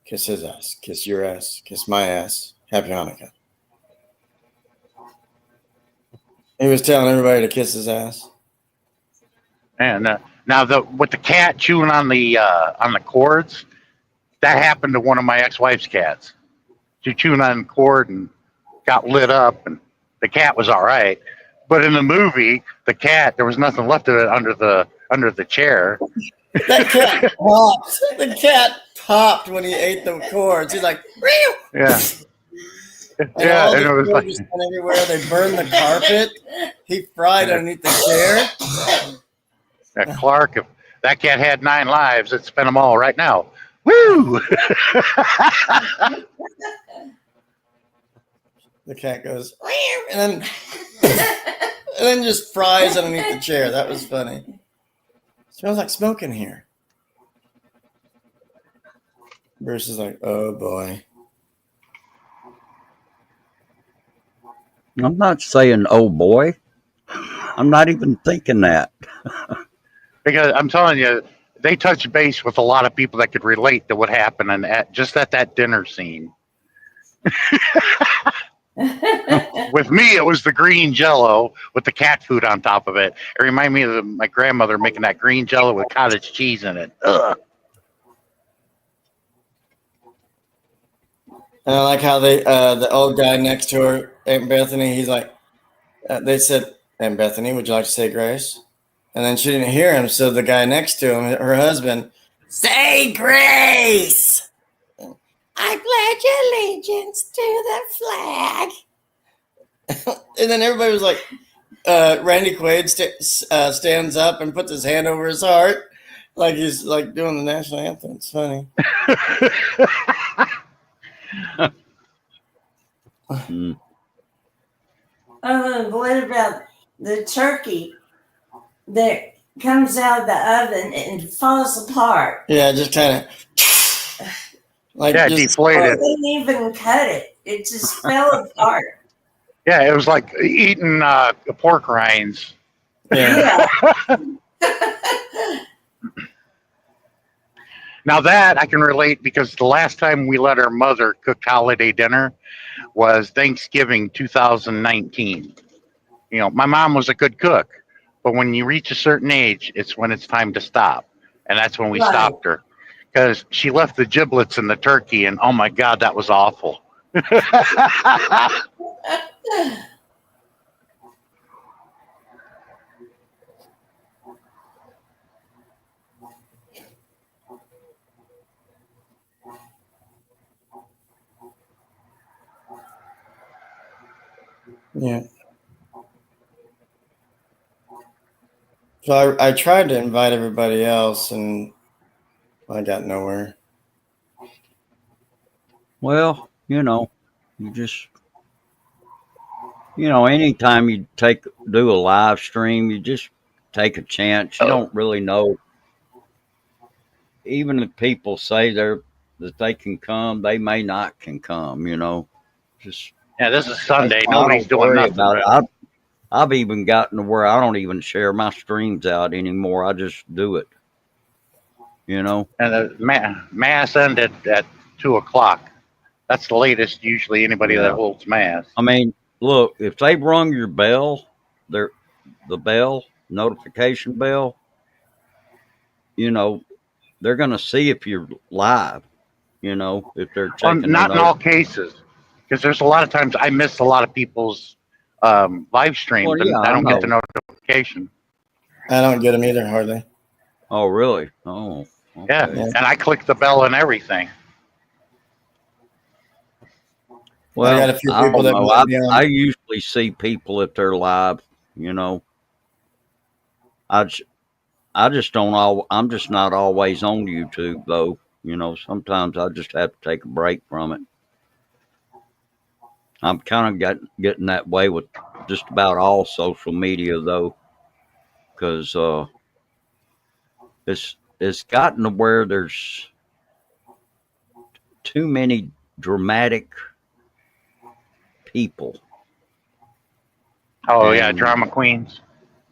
Kiss his ass, kiss your ass, kiss my ass. Happy Hanukkah. He was telling everybody to kiss his ass. And now with the cat chewing on the cords, that happened to one of my ex-wife's cats. She chewed on the cord and got lit up, and the cat was all right. But in the movie, the cat, there was nothing left of it under the chair. That cat popped. The cat popped when he ate the cords. He's like, "Real." Yeah. And Yeah, all and the it was cords like, went everywhere. They burned the carpet. He fried underneath the chair. Clark, if that cat had 9 lives, it'd spend them all right now. Woo! The cat goes, "Real," and then just fries underneath the chair. That was funny. Smells like smoke in here. Bruce is like, "Oh boy." I'm not saying, oh boy. I'm not even thinking that. Because I'm telling you, they touched base with a lot of people that could relate to what happened just at that dinner scene. With me, it was the green Jello with the cat food on top of it. It reminded me of my grandmother making that green Jello with cottage cheese in it. Ugh. And I like how the old guy next to her, Aunt Bethany, he's like, they said, "Aunt Bethany, would you like to say grace?" And then she didn't hear him, so the guy next to him, her husband, "Say grace. I pledge allegiance to the flag." And then everybody was like, Randy Quaid stands up and puts his hand over his heart, like he's like doing the national anthem. It's funny. Mm. What about the turkey that comes out of the oven and falls apart? Yeah, just kind of like Yeah, just, I deflated. didn't even cut it. It just fell apart. Yeah, it was like eating pork rinds. yeah. Now that I can relate because the last time we let our mother cook holiday dinner was Thanksgiving 2019. You know, my mom was a good cook, but when you reach a certain age, it's when it's time to stop. And that's when we Right. stopped her because she left the giblets in the turkey, and oh my God, that was awful. Yeah. So I tried to invite everybody else, and I got nowhere. Well, you just, anytime you do a live stream, you just take a chance. You don't really know. Even if people say that they can come, they may not can come. Just Yeah, this is Sunday. I Nobody's don't doing worry nothing. about it. I've even gotten to where I don't even share my streams out anymore. I just do it. And the mass ended at 2:00. That's the latest usually anybody Yeah. that holds mass. I mean, look, if they've rung your bell, the notification bell, they're going to see if you're live, if they're checking. Not in all cases. because there's a lot of times I miss a lot of people's live streams, Well, and yeah, I I don't get the know. notification. I don't get them either, hardly. Oh, really? Oh, Yeah, okay. Yeah. and I click the bell and everything. I got Well, a few I people don't that know. let me I on. usually see people if they're live. You know, I j- I just don't all. I'm just not always on YouTube though. You know, sometimes I just have to take a break from it. I'm kind of getting that way with just about all social media though, because it's gotten to where there's too many dramatic people. Oh yeah, And drama queens.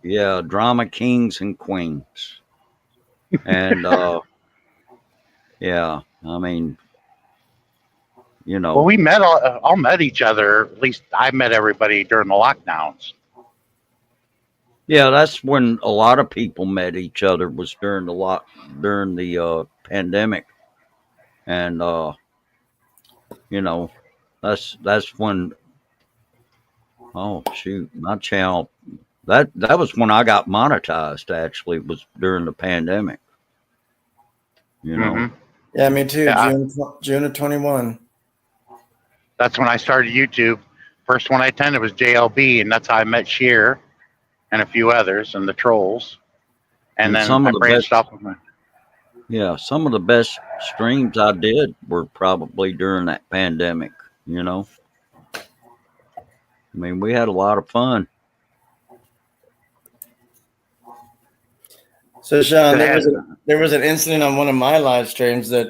yeah, drama kings and queens. And yeah, I mean, you Well, know, we met all met each other. At least I met everybody during the lockdowns. yeah, that's when a lot of people met each other was during the pandemic. And you know, that's when oh shoot, my channel that was when I got monetized actually was during the pandemic, you know. Hmm. Yeah, me too. Yeah, June of 21. that's when I started YouTube. First one I attended was JLB, and that's how I met Sheer and a few others and the trolls. And And then some I of the best branched off of my. yeah, some of the best streams I did were probably during that pandemic, you know. I mean, we had a lot of fun. So Sean, It had, there was an incident on one of my live streams that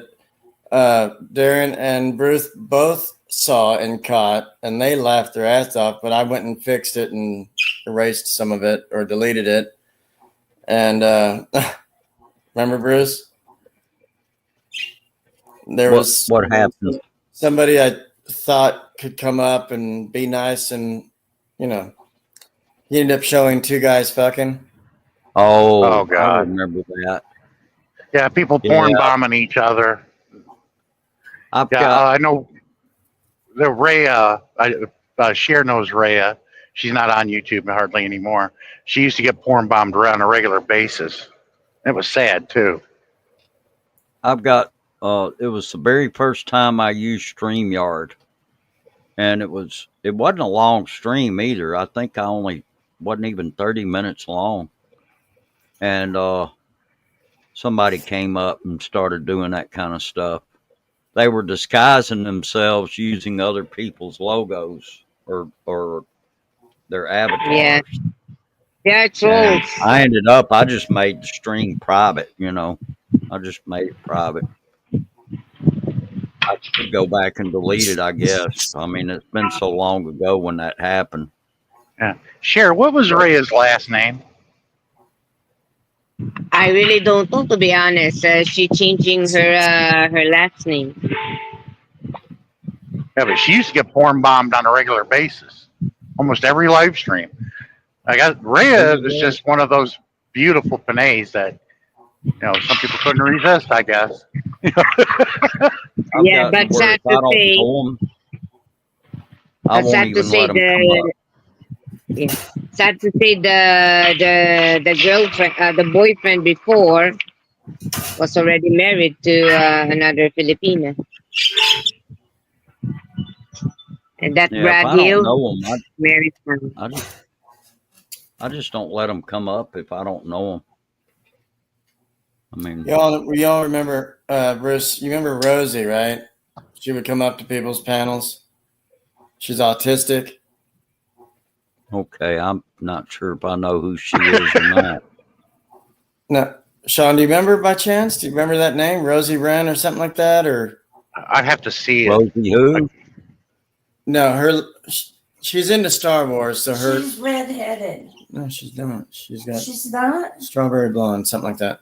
Darren and Bruce both saw and caught, and they laughed their ass off. But I went and fixed it and erased some of it or deleted it. And remember, Bruce? There was What happened? somebody I thought could come up and be nice, and you know, he ended up showing two guys fucking. oh Oh, I God, remember that. yeah, people porn Yeah, bombing each other. I've Yeah, got I know the Rhea. Sheer knows Rhea. She's not on YouTube hardly anymore. She used to get porn bombed around a regular basis. It was sad too. I've got it was the very first time I used StreamYard, and it wasn't a long stream either. I think I only wasn't even 30 minutes long. And somebody came up and started doing that kind of stuff. They were disguising themselves using other people's logos or their Yeah, avatars. they are And trolls. I just made the stream private, you know. I just made it private. I could go back and delete it, I guess. I mean, it's been so long ago when that happened. Yeah. Sheer, what was Rhea's last name? I really don't know, to be honest. She changing her last name. Yeah, but she used to get porn bombed on a regular basis, almost every live stream. I got Rhea is just one of those beautiful panays that some people couldn't resist. I guess. I've Yeah, gotten but to where sad if I to don't say, know 'em, I won't sad to even say let them come up. yeah, sad to say the girlfriend, the boyfriend before was already married to another Filipina, and that Yeah, if Brad I don't Hill know them, married her. I just don't let them come up if I don't know them. I mean, Y'all remember Bruce? You remember Rosie, right? She would come up to people's panels. She's autistic. okay, I'm not sure if I know who she is or not. No, Sean, do you remember by chance? Do you remember that name, Rosie Wren or something like that? Or I'd have to see it. Rosie who? no, she's into Star Wars, so her She's redheaded. no, she's not. She's got She's not. strawberry blonde, something like that.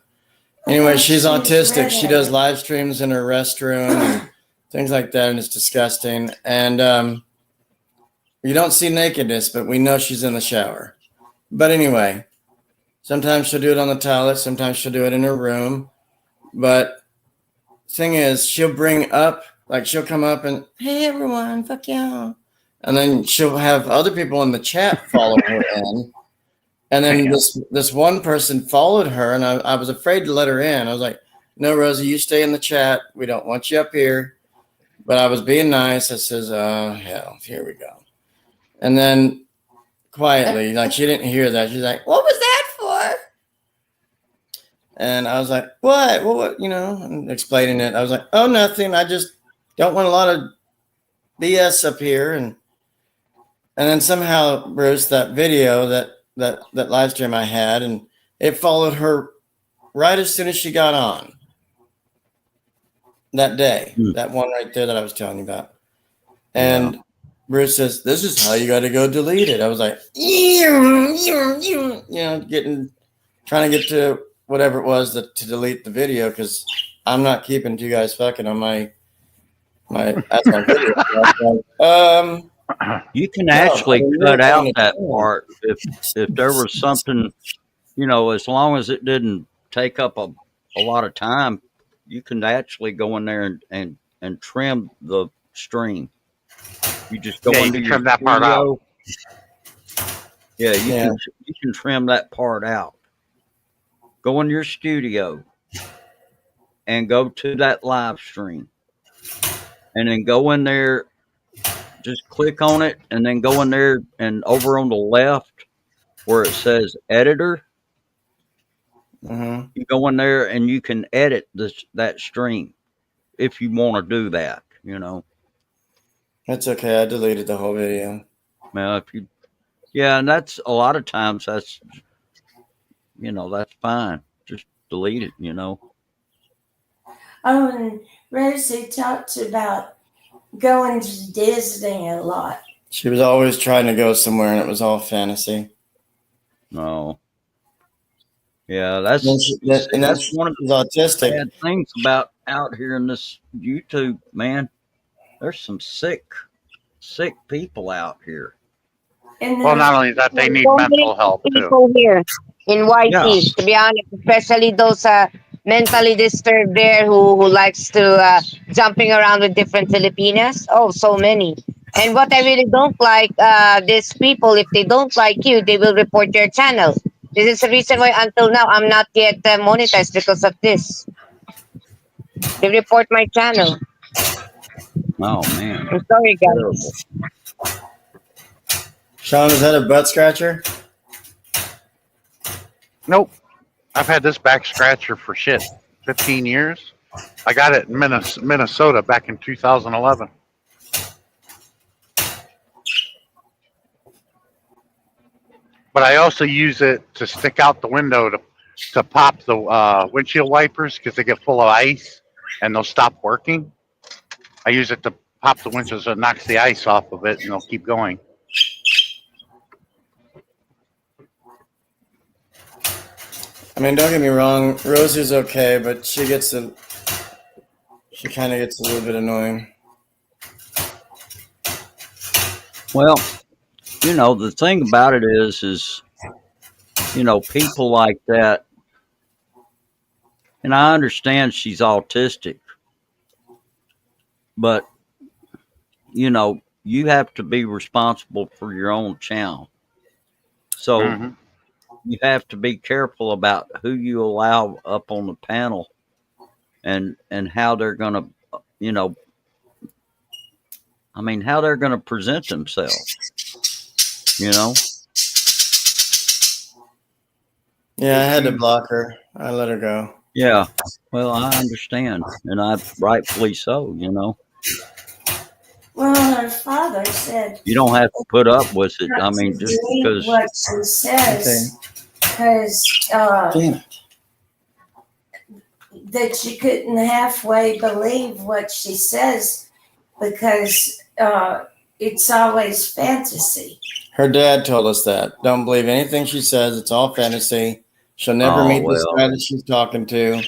Anyway, she's autistic. She does live streams in her restroom and things like that, and it's disgusting. And you don't see nakedness, but we know she's in the shower. But anyway, sometimes she'll do it on the toilet. Sometimes she'll do it in her room. But thing is, she'll bring up Like she'll come up and, hey everyone, fuck yeah. And then she'll have other people in the chat follow her in. And then Damn. this one person followed her, and I was afraid to let her in. I was like, no, Rosie, you stay in the chat. We don't want you up here. But I was being nice. I says, oh, hell, here we go. And then quietly, like she didn't hear that. She's like, what was that for? And I was like, what, you know, and explaining it. I was like, oh, nothing. I just don't want a lot of BS up here. And then somehow, Bruce, that video, that live stream I had, and it followed her right as soon as she got on that day, that one right there that I was telling you about. And Bruce says, this is how you got to go delete it. I was like, you know, trying to get to whatever it was to delete the video, because I'm not keeping you guys fucking on my that's my video. You can actually cut out that part if there was something, you know, as long as it didn't take up a lot of time, you can actually go in there and trim the stream. You just go Yeah, you into can your trim that part out. Yeah, you can trim that part out. Go in your studio and go to that live stream. And then go in there, just click on it, and then go in there and over on the left where it says editor, you go in there and you can edit that stream if you want to do that, you know. That's okay. I deleted the whole video. Well, and that's a lot of times that's, you know, that's fine. Just delete it, you know. Oh, and Rosie talked about going to Disney a lot. She was always trying to go somewhere, and it was all fantasy. No. Yeah, that's one of the autistic bad things about out here in this YouTube, man. There's some sick people out here. Well, not only that, they need mental help too. People here in YT, to be honest, especially those mentally disturbed there who likes to jumping around with different Filipinas. Oh, so many. And what I really don't like, these people, if they don't like you, they will report your channel. This is the reason why until now I'm not yet monetized because of this. They report my channel. Oh man, I'm sorry, guys. Sean, is that a butt scratcher? Nope. I've had this back scratcher for 15 years. I got it in Minnesota back in 2011. But I also use it to stick out the window to pop the windshield wipers because they get full of ice and they'll stop working. I use it to pop the windshield so it knocks the ice off of it and they'll keep going. I mean, don't get me wrong, Rosie's okay, but she kind of gets a little bit annoying. Well, you know, the thing about it is, you know, people like that, and I understand she's autistic, but, you know, you have to be responsible for your own channel. So you have to be careful about who you allow up on the panel and how they're going to, you know, I mean, how they're going to present themselves, you know? Yeah, I had to block her. I let her go. Yeah. Well, I understand. And rightfully so, you know? Well, her father said You don't have to put up with it. I mean, just because. what she says, because Damn it. that she couldn't halfway believe what she says because it's always fantasy. Her dad told us that. Don't believe anything she says. It's all fantasy. She'll never meet this guy that she's talking to.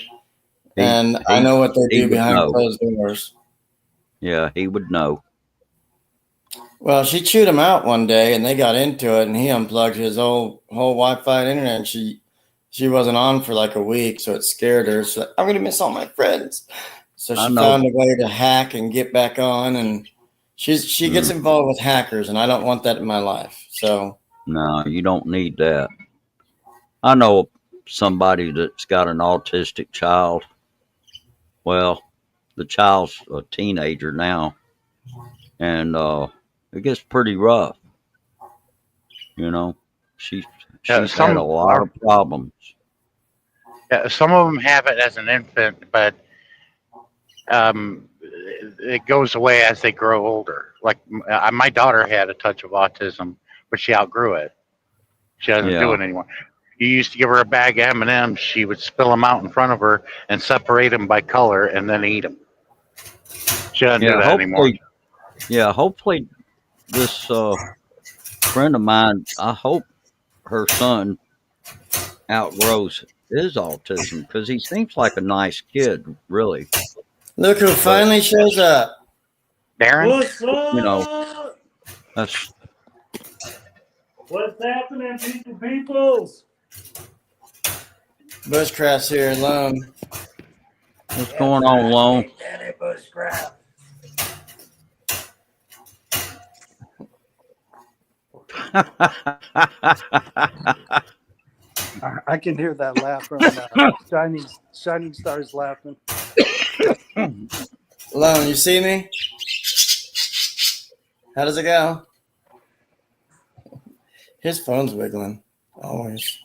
And I know what they do behind closed doors. Yeah, he would know. Well, she chewed him out one day, and they got into it, and he unplugged his whole Wi-Fi internet. And she wasn't on for like a week, so it scared her. She's like, I'm gonna miss all my friends. So I she know. found a way to hack and get back on, and she gets involved with hackers, and I don't want that in my life. So No, you don't need that. I know somebody that's got an autistic child. Well, the child's a teenager now, and it gets pretty rough. You know, she's Yeah, she's had a lot of problems. some of them have it as an infant, but it goes away as they grow older. Like my daughter had a touch of autism, but she outgrew it. She doesn't do Yeah, it anymore. You used to give her a bag of M&Ms. She would spill them out in front of her and separate them by color and then eat them. She doesn't do yeah. that anymore. Hopefully, this friend of mine. I hope her son outgrows his autism because he seems like a nice kid, really. look who But finally shows up. Darren? What's you know, up? that's What's happening, peoples? Bushcraft's here alone. what's going on, Lone. Danny Bushcraft. I can hear that laugh from Shining Stars laughing. Alone, you see me? How does it go? His phone's wiggling. Always.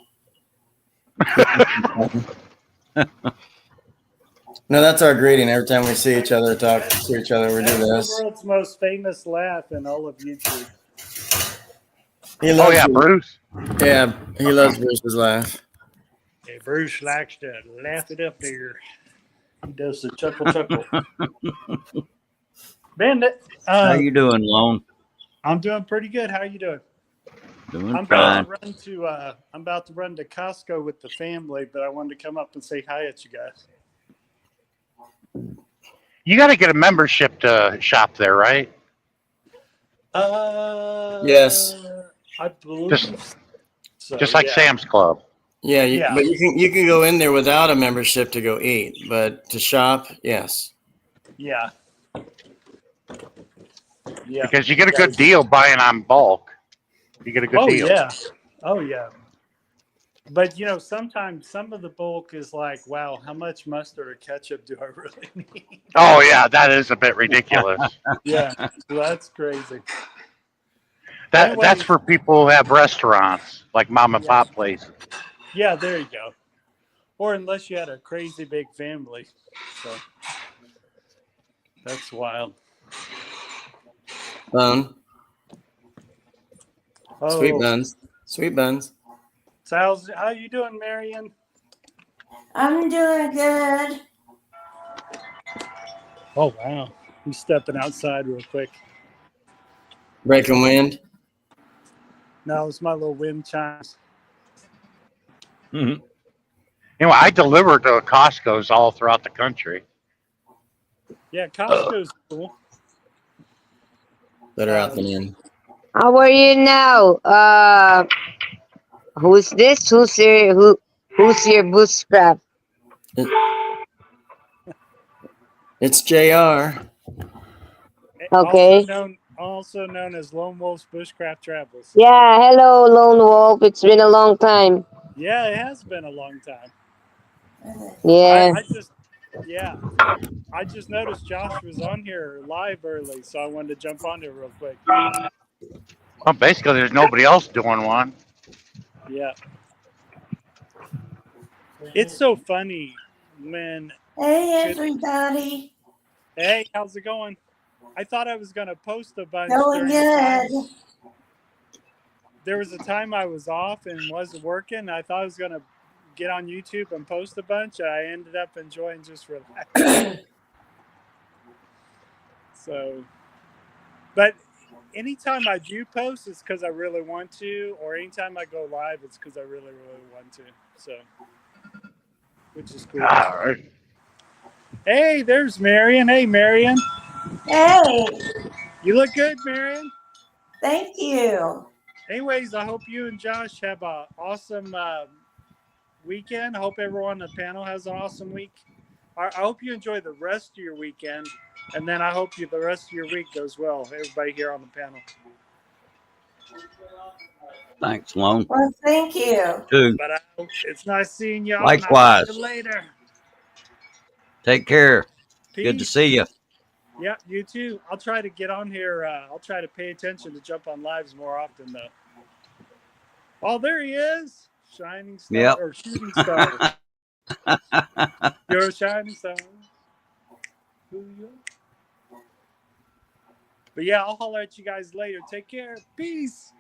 No, that's our greeting. Every time we see each other, talk to each other, we do That's this. the world's most famous laugh in all of YouTube. He Oh, loves yeah, it. Bruce. Yeah, he loves Bruce's laugh. Hey, Bruce likes to laugh it up there. He does the chuckle. Bandit, How you doing, Lone? I'm doing pretty good. How are you doing? Doing I'm fine. about to run to Costco with the family, but I wanted to come up and say hi at you guys. You got to get a membership to shop there, right? Yes. I believe Just- so. Just like yeah. Sam's Club. Yeah, Yeah. but you can go in there without a membership to go eat, but to shop, yes. Yeah. Yeah. Because you get a good deal buying on bulk. You get a good deal. Yeah. Oh yeah. But sometimes some of the bulk is like, wow, how much mustard or ketchup do I really need? Oh, yeah, that is a bit ridiculous. Yeah, that's crazy. That's Anyways. for people who have restaurants, like mom and pop places. Yeah, there you go. Or unless you had a crazy big family. So that's wild. Bun. Oh, Sweet buns. Sweet buns. So how you doing, Marion? I'm doing good. Oh wow. He's stepping outside real quick. Breaking wind. No, it's my little wind chimes. Mhm. I deliver to Costco's all throughout the country. Yeah, Costco's cool. Better out than in. How are you now? Who's this? Who's your bushcraft? It's JR. Okay. Also known as Lone Wolf's Bushcraft Travels. Yeah, hello, Lone Wolf. It's been a long time. Yeah, it has been a long time. Yeah. I just noticed Josh was on here live early, so I wanted to jump on there real quick. Well, basically, there's nobody else doing one. Yeah. It's so funny when, Hey, everybody. hey, how's it going? I thought I was going to post a bunch. Going during the time. good. There was a time I was off and wasn't working. I thought I was going to get on YouTube and post a bunch. And I ended up enjoying just relaxing. So, but anytime I do post, it's because I really want to, or anytime I go live, it's because I really, really want to. So, which is cool. All right. Hey, there's Marion. Hey, Marion. Hey, You look good, Marion. thank you. Anyways, I hope you and Josh have an awesome weekend. I hope everyone on the panel has an awesome week. I hope you enjoy the rest of your weekend, and then I hope the rest of your week goes well. Everybody here on the panel. Thanks, Lone. Well, thank you. Too. But it's nice seeing y'all. Likewise. And I'll see you later. Take care. Peace. Good to see you. Yeah, you too. I'll try to get on here. I'll try to pay attention to jump on lives more often, though. Oh, there he is. Shining star. Yep. Or shooting star. You're a shining star. But yeah, I'll holler at you guys later. Take care. Peace.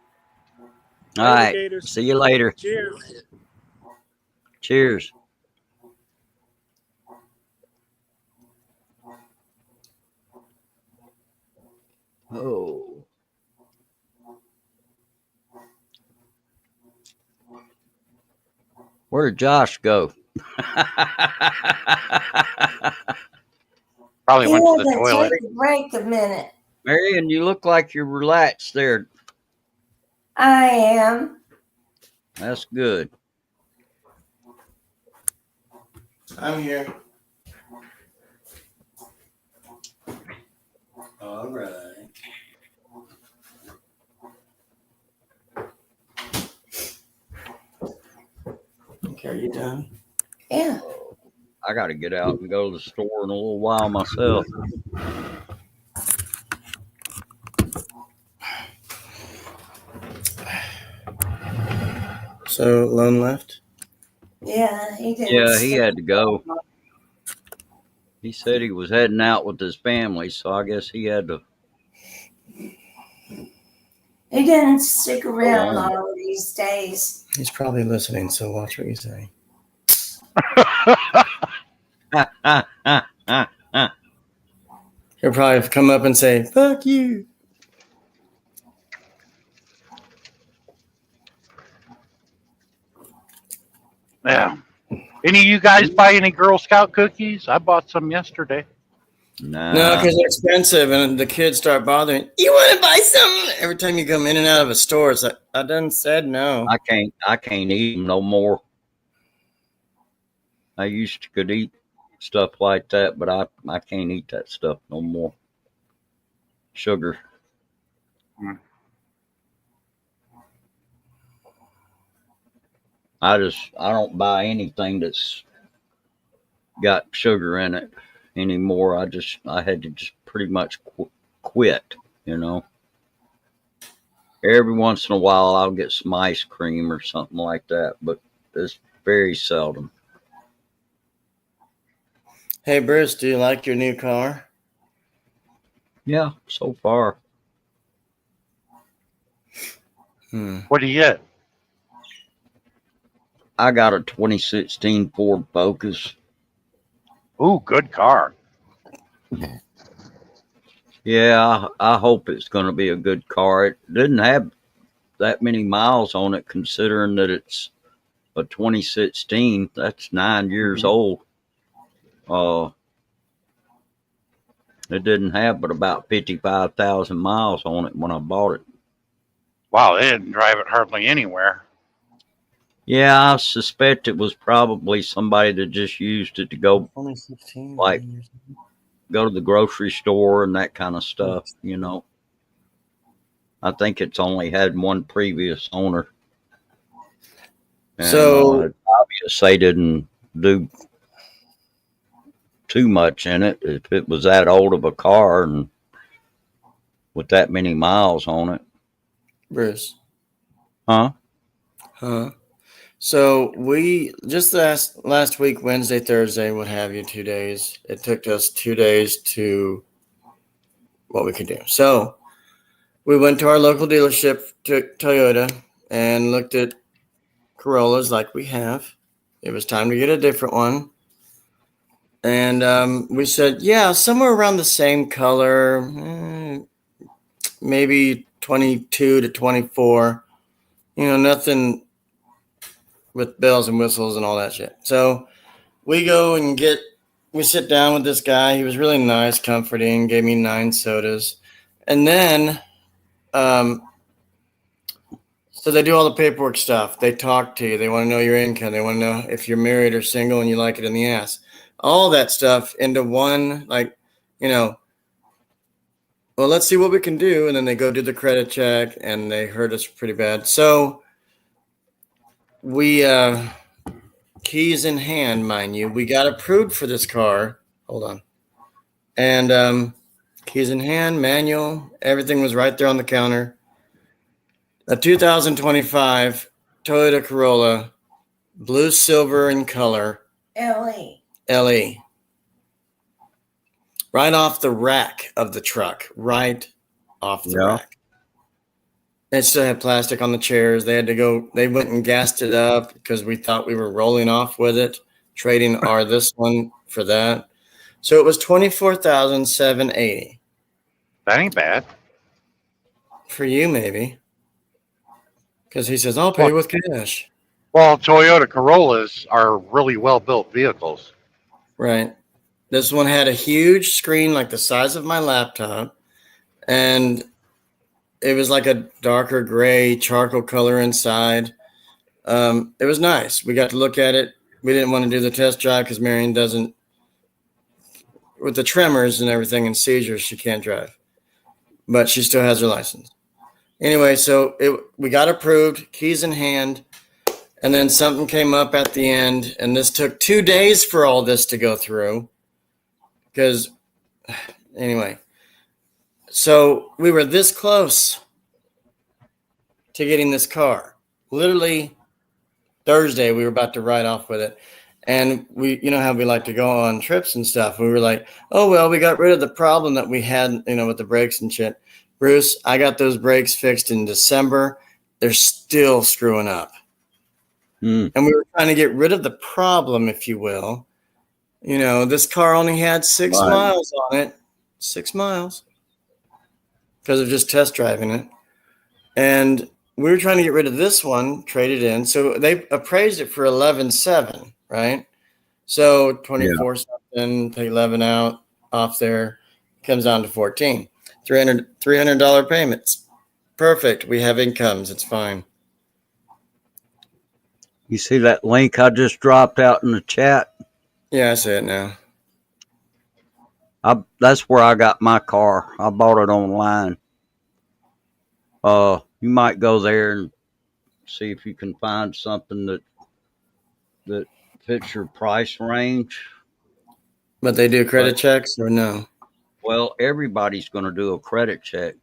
All right. Alligators. See you later. Cheers. Cheers. Oh. Where'd Josh go? Probably He went to the had to toilet. take a break a minute. Marion, you look like you're relaxed there. I am. That's good. I'm here. All right. Okay, are you done? Yeah. I got to get out and go to the store in a little while myself. So Lone left? Yeah, he didn't. Yeah, he stick- had to go. He said he was heading out with his family, so I guess he had to. He didn't stick around on. all these days. He's probably listening, so watch what you say. He'll probably come up and say, "Fuck you." Yeah. Any of you guys buy any Girl Scout cookies? I bought some yesterday. Nah. No, because they're expensive, and the kids start bothering. You want to buy some? Every time you come in and out of a store, it's like I done said no. I can't eat them no more. I used to could eat stuff like that, but I can't eat that stuff no more. Sugar. I don't buy anything that's got sugar in it anymore. I had to just pretty much quit, you know. Every once in a while I'll get some ice cream or something like that, but it's very seldom. Hey, Bruce, do you like your new car? Yeah, so far. What do you get? I got a 2016 Ford Focus. Ooh, good car. Yeah, I hope it's going to be a good car. It didn't have that many miles on it, considering that it's a 2016. That's 9 years old. It didn't have but about 55,000 miles on it when I bought it. Wow, they didn't drive it hardly anywhere. Yeah, I suspect it was probably somebody that just used it to go 2016. Like- go to the grocery store and that kind of stuff, you know. I think it's only had one previous owner. And, So- it's obvious they didn't do too much in it if it was that old of a car and with that many miles on it. Bruce. Huh? So we just last week, Wednesday, Thursday, what have you, 2 days. It took us 2 days to what we could do. So we went to our local dealership, to Toyota, and looked at Corollas like we have. It was time to get a different one. And we said, yeah, somewhere around the same color, maybe 22 to 24. You know, nothing with bells and whistles and all that shit. So we go and we sit down with this guy. He was really nice, comforting, gave me 9 sodas. And then, so they do all the paperwork stuff. They talk to you. They want to know your income. They want to know if you're married or single and you like it in the ass. all that stuff into one, like, you know, well, let's see what we can do. And then they go do the credit check and they hurt us pretty bad. So we, keys in hand, mind you, we got approved for this car. Hold on. And keys in hand, manual, everything was right there on the counter. A 2025 Toyota Corolla, blue, silver in color, LE. LE. Right off the rack of the truck, right off the Yeah. rack. It still had plastic on the chairs. They went and gassed it up because we thought we were rolling off with it, trading this one for that. So it was $24,780 That ain't bad. for you, maybe. Because he says, I'll pay you with cash. Well, Toyota Corollas are really well built vehicles. Right. This one had a huge screen like the size of my laptop, and it was like a darker gray charcoal color inside. It was nice. We got to look at it. We didn't want to do the test drive because Marion doesn't, with the tremors and everything and seizures, she can't drive, but she still has her license. Anyway, so we got approved, keys in hand, and then something came up at the end, and this took 2 days for all this to go through. Because, anyway, so we were this close to getting this car. Literally Thursday, we were about to ride off with it. And we, you know how we like to go on trips and stuff. We were like, oh, well, we got rid of the problem that we had, you know, with the brakes and shit. Bruce, I got those brakes fixed in December. They're still screwing up. And we were trying to get rid of the problem, if you will. You know, this car only had 6 Right. miles on it. 6 miles. Because of just test driving it. And we were trying to get rid of this one, trade it in. So they appraised it for 11.7, right? So 24 something, take 11 out off there, comes down to 14. $300 payments. Perfect. We have incomes. It's fine. You see that link I just dropped out in the chat? Yeah, I see it now. That's where I got my car. I bought it online. You might go there and see if you can find something that fits your price range. But they do credit checks or no? Well, everybody's going to do a credit check.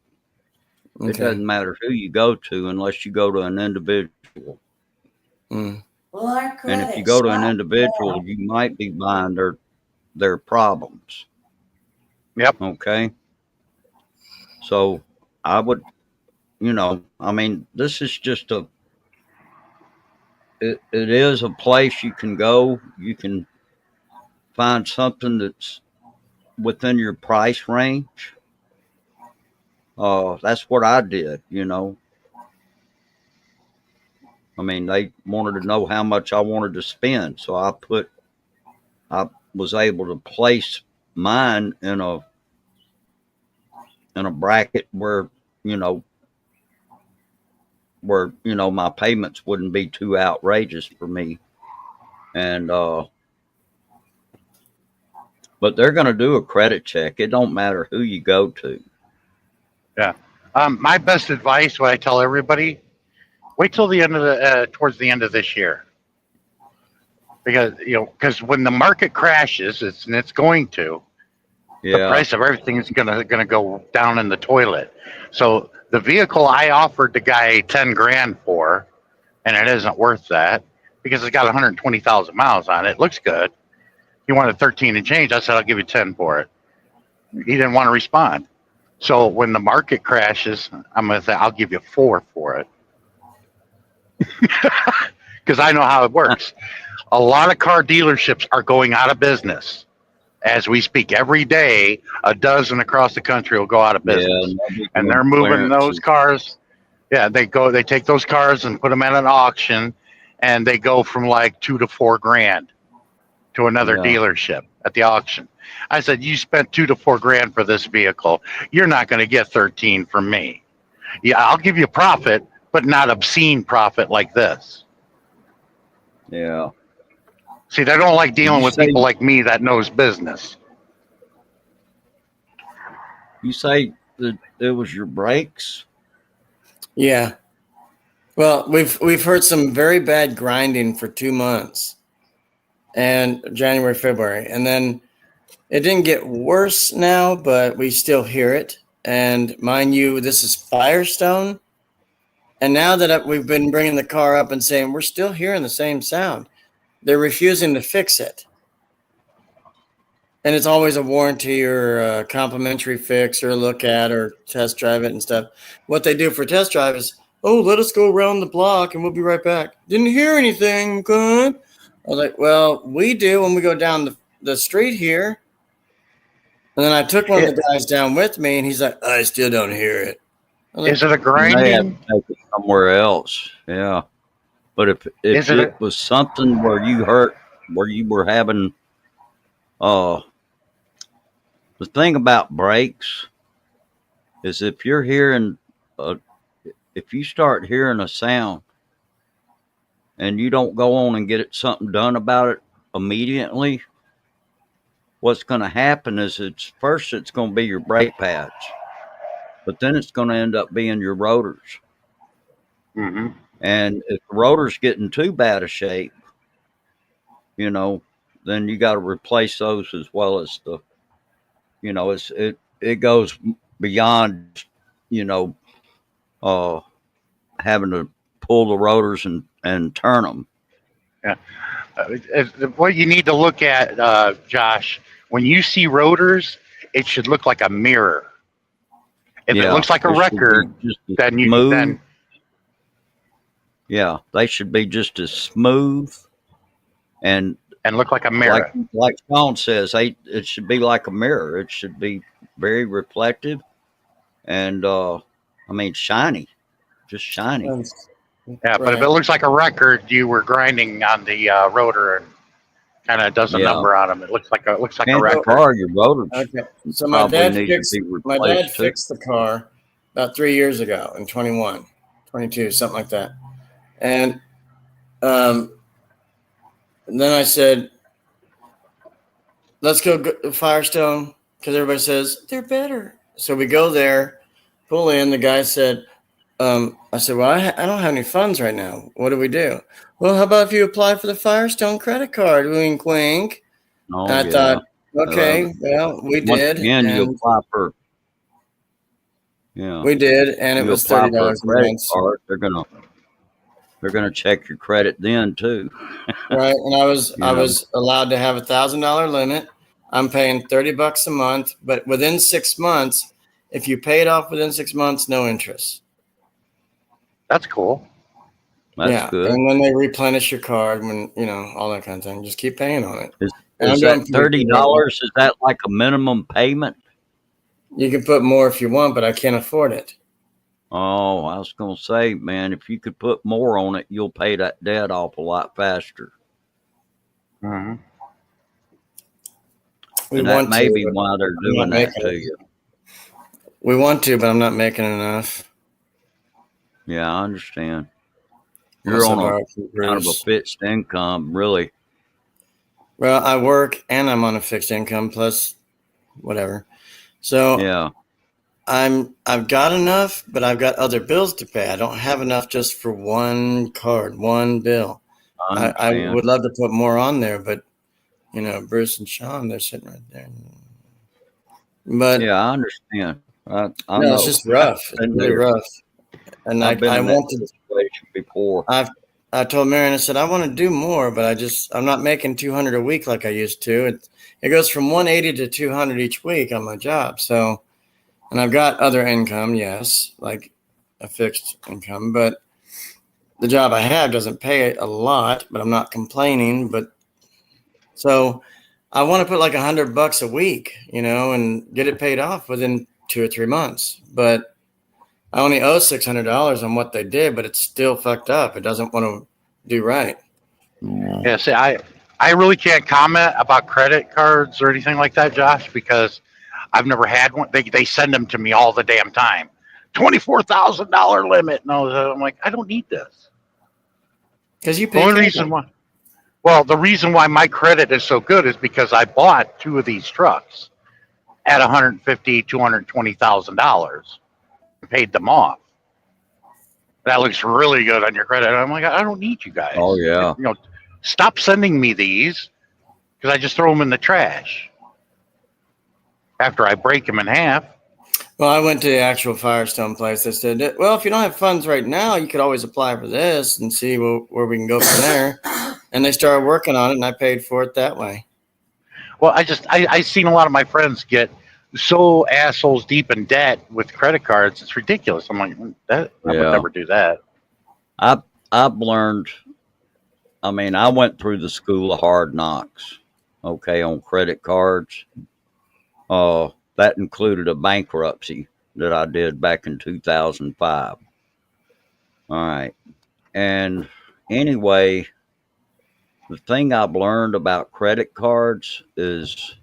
It Okay. doesn't matter who you go to unless you go to an individual. Mm. Well, our And if you credit's go to an not individual, bad. you might be buying their problems. Yep. Okay. So I would, I mean, this is just it is a place you can go. You can find something that's within your price range. That's what I did, I mean, they wanted to know how much I wanted to spend. So I was able to place mine in a bracket where my payments wouldn't be too outrageous for me. And but they're going to do a credit check. It don't matter who you go to. Yeah. My best advice, what I tell everybody, wait till the end of towards the end of this year. Because when the market crashes, it's going to, the price of everything is gonna go down in the toilet. So the vehicle I offered the guy $10,000 for, and it isn't worth that because it's got 120,000 miles on it. It looks good. He wanted 13 and change. I said, I'll give you 10 for it. He didn't want to respond. So when the market crashes, I'm going to say, I'll give you 4 for it. Because I know how it works. A lot of car dealerships are going out of business as we speak. Every day, a dozen across the country will go out of business. And they're moving those cars. Yeah, they take those cars and put them at an auction, and they go from like $2,000 to $4,000 to another dealership at the auction. I said, you spent $2,000 to $4,000 for this vehicle. You're not going to get 13 from me. Yeah, I'll give you profit, but not obscene profit like this. Yeah. See, they don't like dealing You with say- people like me that knows business. You say that it was your brakes? Yeah. Well, we've heard some very bad grinding for 2 months, and January, February, and then it didn't get worse now, but we still hear it. And mind you, this is Firestone. And now that we've been bringing the car up and saying we're still hearing the same sound, they're refusing to fix it. And it's always a warranty or a complimentary fix or a look at or test drive it and stuff. What they do for test drive is, oh, let us go around the block and we'll be right back. Didn't hear anything, good. I was like, well, we do when we go down the street here. And then I took one of the guys down with me, and he's like, I still don't hear it. Is it a You may have grinding? to take it somewhere else. Yeah. But if Is it, it was something where you were having, the thing about brakes is if you're hearing, if you start hearing a sound and you don't go on and get something done about it immediately, what's going to happen is it's going to be your brake pads, but then it's going to end up being your rotors. Mm-hmm. And if the rotor's getting too bad a shape, you know, then you got to replace those as well as the, you know, it goes beyond, you know, having to pull the rotors and turn them. Yeah. What you need to look at, Josh, when you see rotors, it should look like a mirror. If it looks like a it should be record, just as then you smooth. then Yeah, they should be just as smooth and look like a mirror. like Sean says, it should be like a mirror. It should be very reflective and shiny, just shiny. Yeah, but if it looks like a record, you were grinding on the rotor and kind of does a Yeah. number on them. It looks like a And record. car, your rotors Okay. So my probably dad need fixed to be replaced too. the car about 3 years ago in 21, 22, something like that. And then I said, let's go to Firestone because everybody says they're better. So we go there, pull in. The guy said, I said, well, I don't have any funds right now. What do we do? Well, how about if you apply for the Firestone credit card? Wink, wink. Oh, And I yeah. thought, okay, well, we Once did. again, you and apply for. Yeah. we did, and it You was apply for a $30 a credit month. card, they're gonna check your credit then too. Right, and I was You know. allowed to have $1,000 limit. I'm paying $30 a month, but within 6 months, if you pay it off within 6 months, no interest. That's cool. That's good. And then they replenish your card when all that kind of thing. Just keep paying on it. Is And I'm that going for the- $30? Is that like a minimum payment? You can put more if you want, but I can't afford it. Oh, I was gonna say, man, if you could put more on it, you'll pay that debt off a lot faster. Mm-hmm. We And that want may to, be but why they're not doing that making to it. you. we want to, but I'm not making enough. Yeah, I understand. Unless You're I on borrow a from kind of a Bruce. fixed income, really. Well, I work and I'm on a fixed income plus whatever. So Yeah. I've got enough, but I've got other bills to pay. I don't have enough just for one card, one bill. I I understand. would love to put more on there, but Bruce and Sean, they're sitting right there. But Yeah, I understand. I no, know. it's just rough. It's Been really there. rough. And I've been I in that wanted. situation before. I told Marion, I said I want to do more, but I'm not making 200 a week like I used to. It goes from 180 to 200 each week on my job. So, and I've got other income, yes, like a fixed income, but the job I have doesn't pay a lot, but I'm not complaining. But so I want to put like $100 a week, and get it paid off within 2 or 3 months. But I only owe $600 on what they did, but it's still fucked up. It doesn't want to do right. Yeah, see, I really can't comment about credit cards or anything like that, Josh, because I've never had one. They send them to me all the damn time. $24,000 limit. No, I'm like, I don't need this. Because you The pay only cash. reason why. Well, the reason why my credit is so good is because I bought two of these trucks at $150,000, $220,000 and paid them off. That looks really good on your credit. I'm like, I don't need you guys. Oh yeah. Stop sending me these because I just throw them in the trash after I break them in half. Well, I went to the actual Firestone place. They said, well, if you don't have funds right now, you could always apply for this and see where we can go from there. And they started working on it, and I paid for it that way. Well, I seen a lot of my friends get so assholes deep in debt with credit cards. It's ridiculous. I'm like, I would Yeah. never do that. I've learned. I mean, I went through the school of hard knocks. Okay, on credit cards. That included a bankruptcy that I did back in 2005. All right, and anyway, the thing I've learned about credit cards is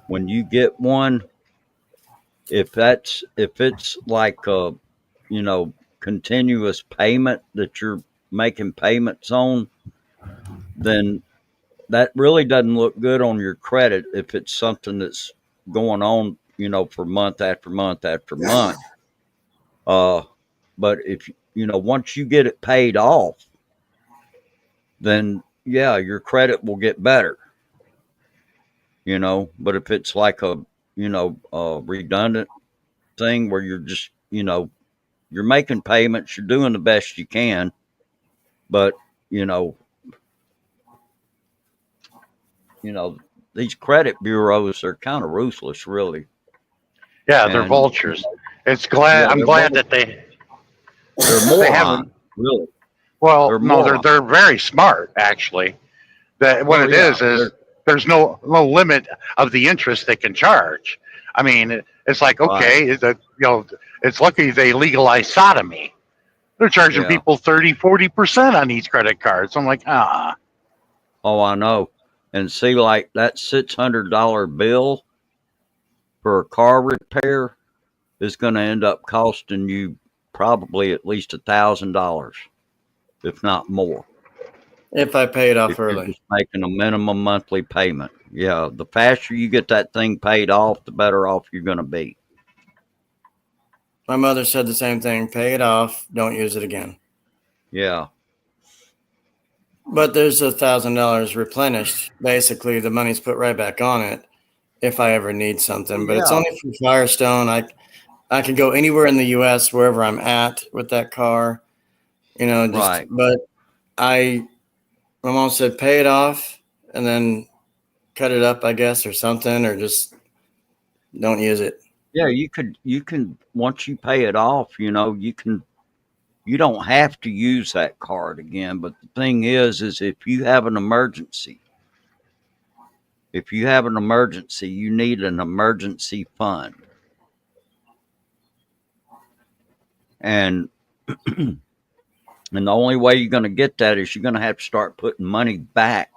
when you get one, if it's like a continuous payment that you're making payments on, then that really doesn't look good on your credit if it's something that's going on, for month after month after month. But if once you get it paid off, then yeah, your credit will get better. But if it's like a redundant thing where you're just you're making payments, you're doing the best you can, but these credit bureaus are kind of ruthless, really. Yeah, they're And vultures. I'm they're glad that they're they haven't. morons, really. Well, They're no, morons. they're very smart actually. That what Well, it yeah, is there's no limit of the interest they can charge. I mean, it's like okay, it's lucky they legalized sodomy. They're charging yeah. people 30-40% on these credit cards. I'm like, Oh, I know. And see, like that $600 bill for a car repair is going to end up costing you probably at least $1,000, if not more, If I pay it off if you're early. just making a minimum monthly payment. Yeah, the faster you get that thing paid off, the better off you're going to be. My mother said the same thing. Pay it off. Don't use it again. Yeah, But there's $1,000 replenished. Basically, the money's put right back on it if I ever need something. But it's Yeah. only for Firestone. I can go anywhere in the U.S. wherever I'm at with that car. Right. But my mom said pay it off and then cut it up, I guess, or something, or just don't use it. Yeah, you can once you pay it off, you don't have to use that card again. But the thing is if you have an emergency, you need an emergency fund. And and the only way you're going to get that is you're going to have to start putting money back.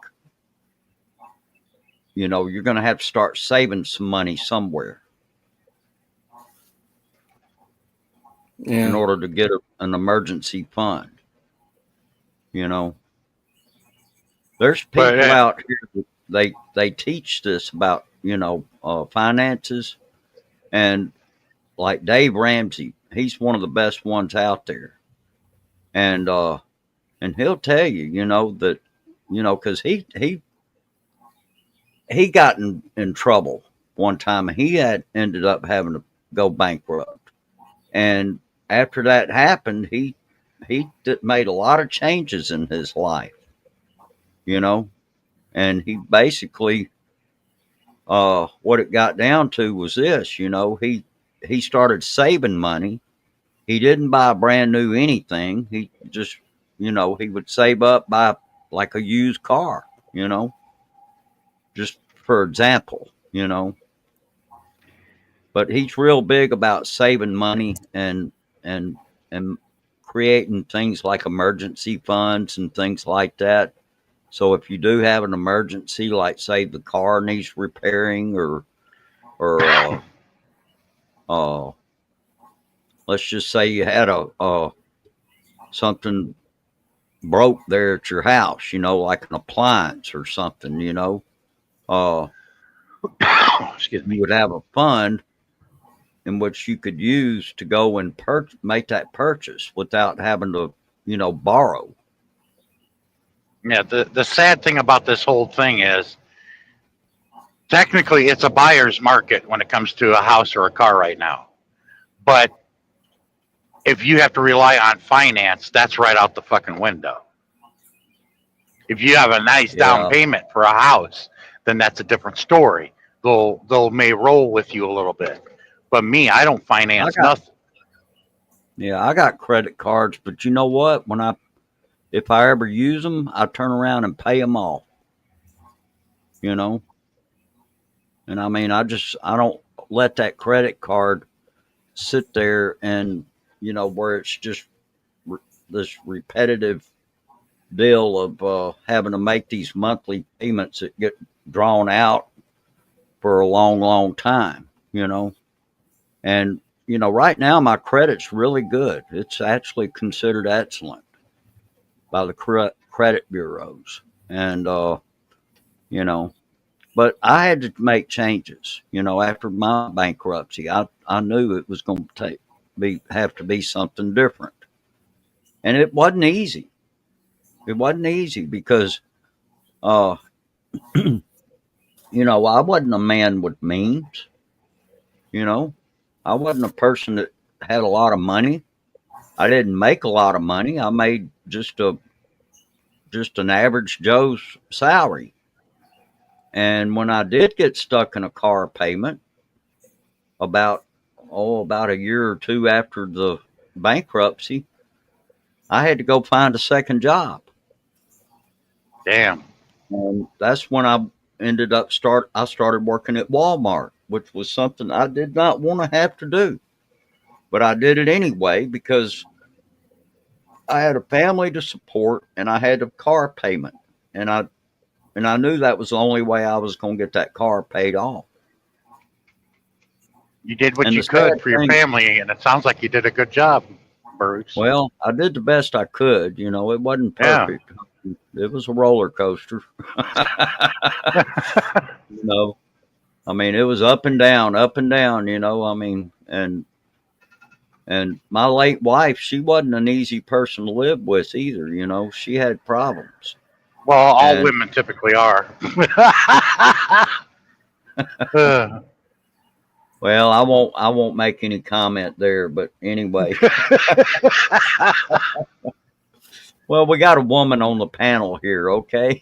You're going to have to start saving some money somewhere in Yeah. order to get an emergency fund. There's people But, out here that they teach this about finances, and like Dave Ramsey, he's one of the best ones out there, and he'll tell you that because he got in trouble one time. He had ended up having to go bankrupt, and after that happened, he made a lot of changes in his life, and he basically what it got down to was this. He started saving money. He didn't buy brand new anything. He just he would save up, buy like a used car, just for example, but he's real big about saving money and creating things like emergency funds and things like that. So if you do have an emergency, like say the car needs repairing, or let's just say you had a something broke there at your house, like an appliance or something, Excuse me. you would have a fund in which you could use to go and make that purchase without having to, borrow. Yeah, the sad thing about this whole thing is technically it's a buyer's market when it comes to a house or a car right now. But if you have to rely on finance, that's right out the fucking window. If you have a nice down Yeah. payment for a house, then that's a different story. They'll may roll with you a little bit. But me, I don't finance nothing. Yeah, I got credit cards, but you know what? If I ever use them, I turn around and pay them off. And I mean, I don't let that credit card sit there and where it's just this repetitive deal of having to make these monthly payments that get drawn out for a long, long time. And right now my credit's really good. It's actually considered excellent by the credit bureaus, and but I had to make changes. After my bankruptcy, I knew it was going to have to be something different, and it wasn't easy. It wasn't easy because, I wasn't a man with means. I wasn't a person that had a lot of money. I didn't make a lot of money. I made just an average Joe's salary. And when I did get stuck in a car payment about a year or two after the bankruptcy, I had to go find a second job. Damn. And that's when I started working at Walmart, which was something I did not want to have to do. But I did it anyway because I had a family to support and I had a car payment. And I knew that was the only way I was going to get that car paid off. You did what And you the could sad for your thing- family, and it sounds like you did a good job, Bruce. Well, I did the best I could. It wasn't Yeah. perfect. It was a roller coaster. I mean, it was up and down, I mean, and my late wife, she wasn't an easy person to live with either. She had problems. Well, all And- women typically are. Well, I won't make any comment there, but anyway. Well, we got a woman on the panel here, okay?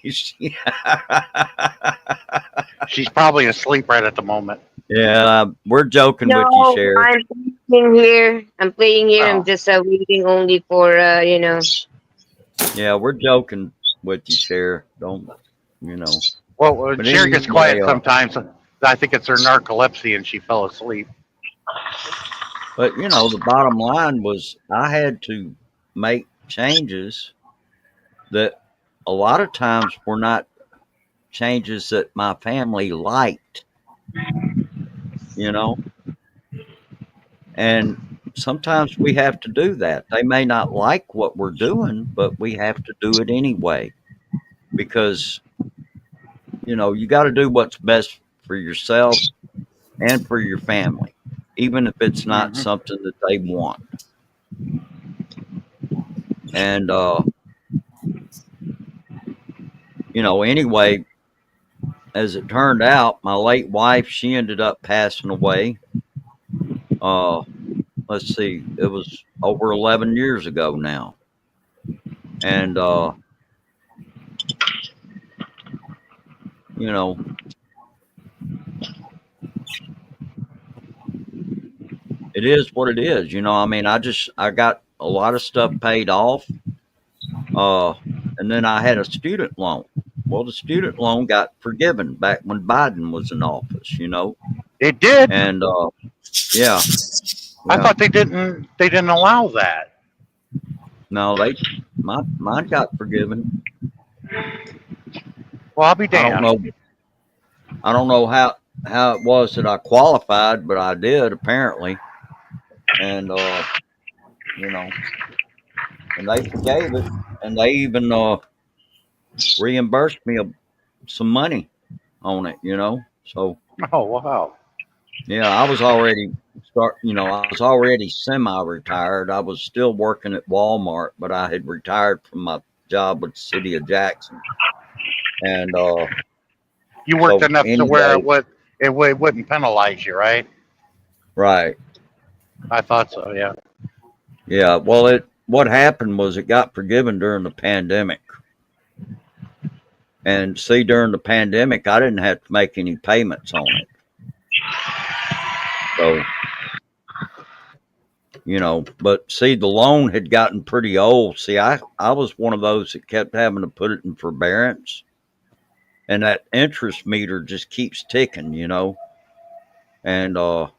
She's probably asleep right at the moment. Yeah, we're joking with you, No, Sheriff. I'm playing here. I'm playing here. Oh. I'm just waiting only for Yeah, we're joking with you, Sheriff. Don't. Well, But Sherry gets anyway, quiet sometimes. I think it's her narcolepsy, and she fell asleep. But the bottom line was I had to make changes that a lot of times were not changes that my family liked. And sometimes we have to do that. They may not like what we're doing, but we have to do it anyway because you got to do what's best for yourself and for your family, even if it's not Mhm. something that they want. And anyway, as it turned out, my late wife, she ended up passing away. Let's see, it was over 11 years ago now. And it is what it is. I mean, I got a lot of stuff paid off. And then I had a student loan. Well, the student loan got forgiven back when Biden was in office, It did. and yeah. I thought they didn't allow that. No, mine got forgiven. Well, I'll be I damned. don't know. I don't know how it was that I qualified, but I did apparently. And and they forgave it. and they even reimbursed me some money on it, you know. So Oh wow. yeah, I was already I was already semi-retired. I was still working at Walmart, but I had retired from my job with the city of Jackson. And You worked so enough to where anyway, it wouldn't penalize you, right? right. I thought so. Yeah. Yeah, well, what happened was it got forgiven during the pandemic. And see, during the pandemic, I didn't have to make any payments on it. So, but see, the loan had gotten pretty old. See, I was one of those that kept having to put it in forbearance. And that interest meter just keeps ticking, And I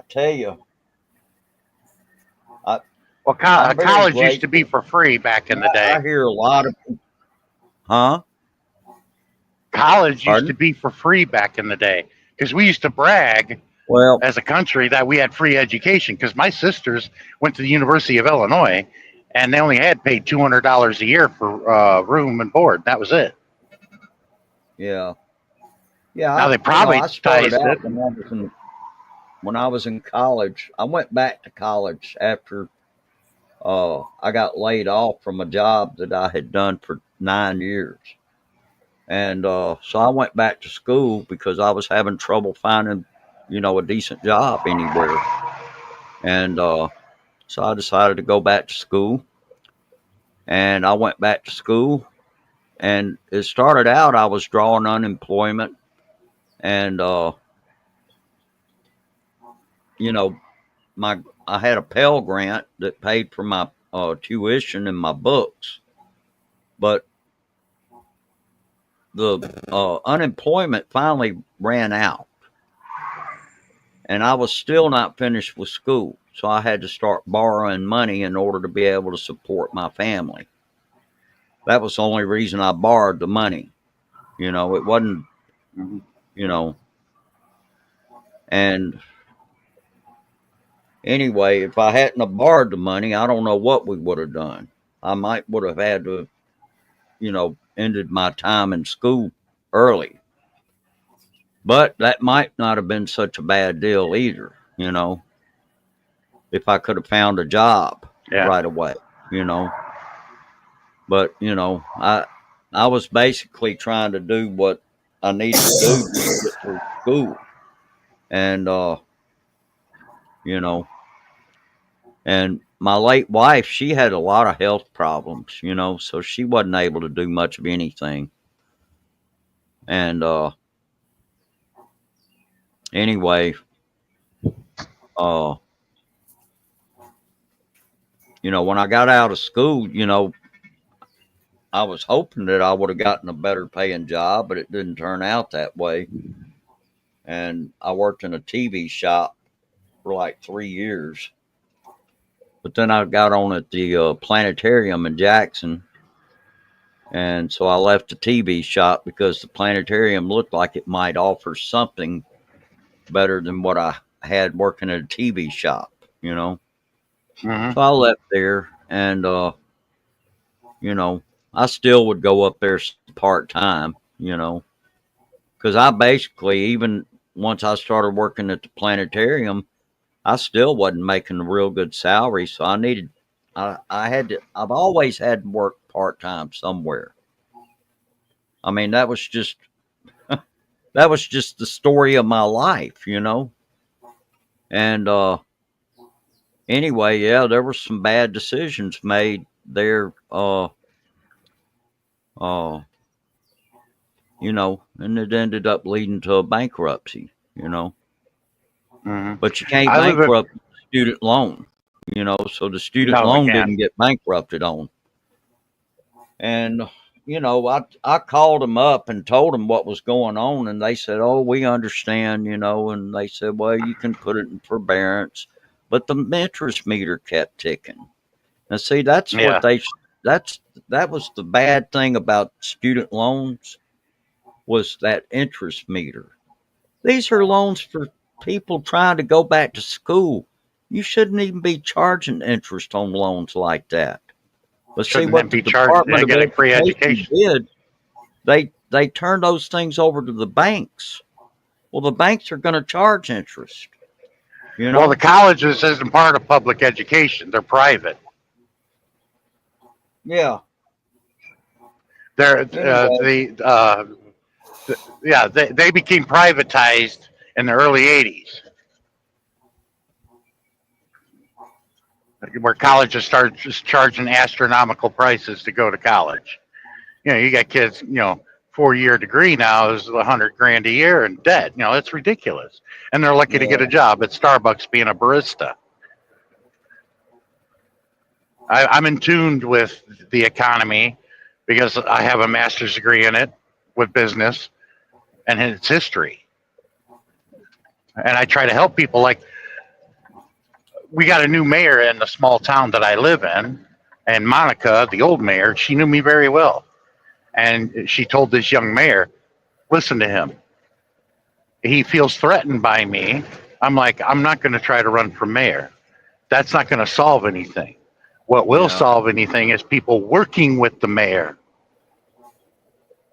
tell you, Well, I'm very college used to be grateful. for free back in the I day. hear a lot of, huh? College used to Pardon? be for free back in the day because we used to brag Well, as a country that we had free education. Because my sisters went to the University of Illinois, and they only had paid $200 a year for room and board. That was it. yeah. Yeah, Now they I started privatized it. out when I was in college. I went back to college after I got laid off from a job that I had done for 9 years. And so I went back to school because I was having trouble finding, a decent job anywhere. And so I decided to go back to school. And I went back to school. And it started out, I was drawing unemployment. And, you know, I had a Pell Grant that paid for my tuition and my books. But the unemployment finally ran out. And I was still not finished with school. So I had to start borrowing money in order to be able to support my family. That was the only reason I borrowed the money. It wasn't, you know, and anyway, if I hadn't have borrowed the money, I don't know what we would have done. I would have had to, ended my time in school early. But that might not have been such a bad deal either, if I could have found a job Yeah. right away, you know. But I was basically trying to do what I needed to do to get through school, and you know, and my late wife, she had a lot of health problems, so she wasn't able to do much of anything. And anyway, uh, when I got out of school, I was hoping that I would have gotten a better paying job, but it didn't turn out that way. And I worked in a TV shop for like 3 years. But then I got on at the planetarium in Jackson. And so I left the TV shop because the planetarium looked like it might offer something better than what I had working at a TV shop, Mm-hmm. So I left there and, I still would go up there part time, because I basically, even once I started working at the planetarium, I still wasn't making a real good salary. So I've always had to work part time somewhere. I mean, that was just the story of my life, And anyway, yeah, there were some bad decisions made there. And it ended up leading to a bankruptcy, Mm-hmm. But you can't I live in. bankrupt a student loan, so the student No, we loan can't. didn't get bankrupted on. And, I called them up and told them what was going on, and they said, oh, we understand, and they said, well, you can put it in forbearance. But the interest meter kept ticking. Now, see, that's Yeah. that was the bad thing about student loans, was that interest meter. These are loans for people trying to go back to school. You shouldn't even be charging interest on loans like that. But see Shouldn't what then the be charged Department and of get a free Education education. did, they turned those things over to the banks. Well, the banks are going to charge interest. You know? Well, the colleges isn't part of public education. They're private. Yeah. They're Anyway. they became privatized in the early '80s, where colleges started just charging astronomical prices to go to college. You got kids, 4-year degree now is 100 grand a year in debt. That's ridiculous. And they're lucky to get a job at Starbucks being a barista. I'm in tune with the economy because I have a master's degree in it with business and its history. And I try to help people. Like, we got a new mayor in the small town that I live in, and Monica, the old mayor, she knew me very well. And she told this young mayor, listen to him. He feels threatened by me. I'm like, I'm not going to try to run for mayor. That's not going to solve anything. What will solve anything is people working with the mayor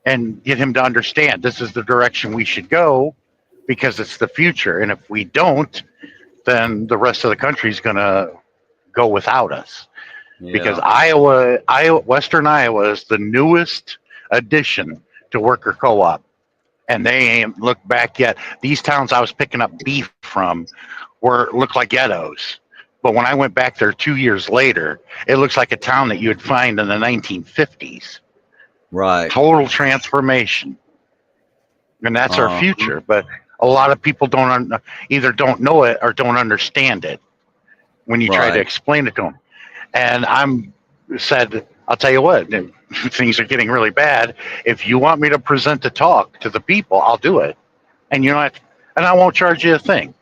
and get him to understand this is the direction we should go because it's the future. And if we don't, then the rest of the country is going to go without us. Because Western Iowa is the newest addition to worker co-op, and they ain't looked back yet. These towns I was picking up beef from looked like ghettos, but when I went back there 2 years later, it looks like a town that you would find in the 1950s. Right. Total transformation, and that's our future. But a lot of people either don't know it or don't understand it when you try to explain it to them. And said, I'll tell you what, things are getting really bad. If you want me to present a talk to the people, I'll do it. And and I won't charge you a thing.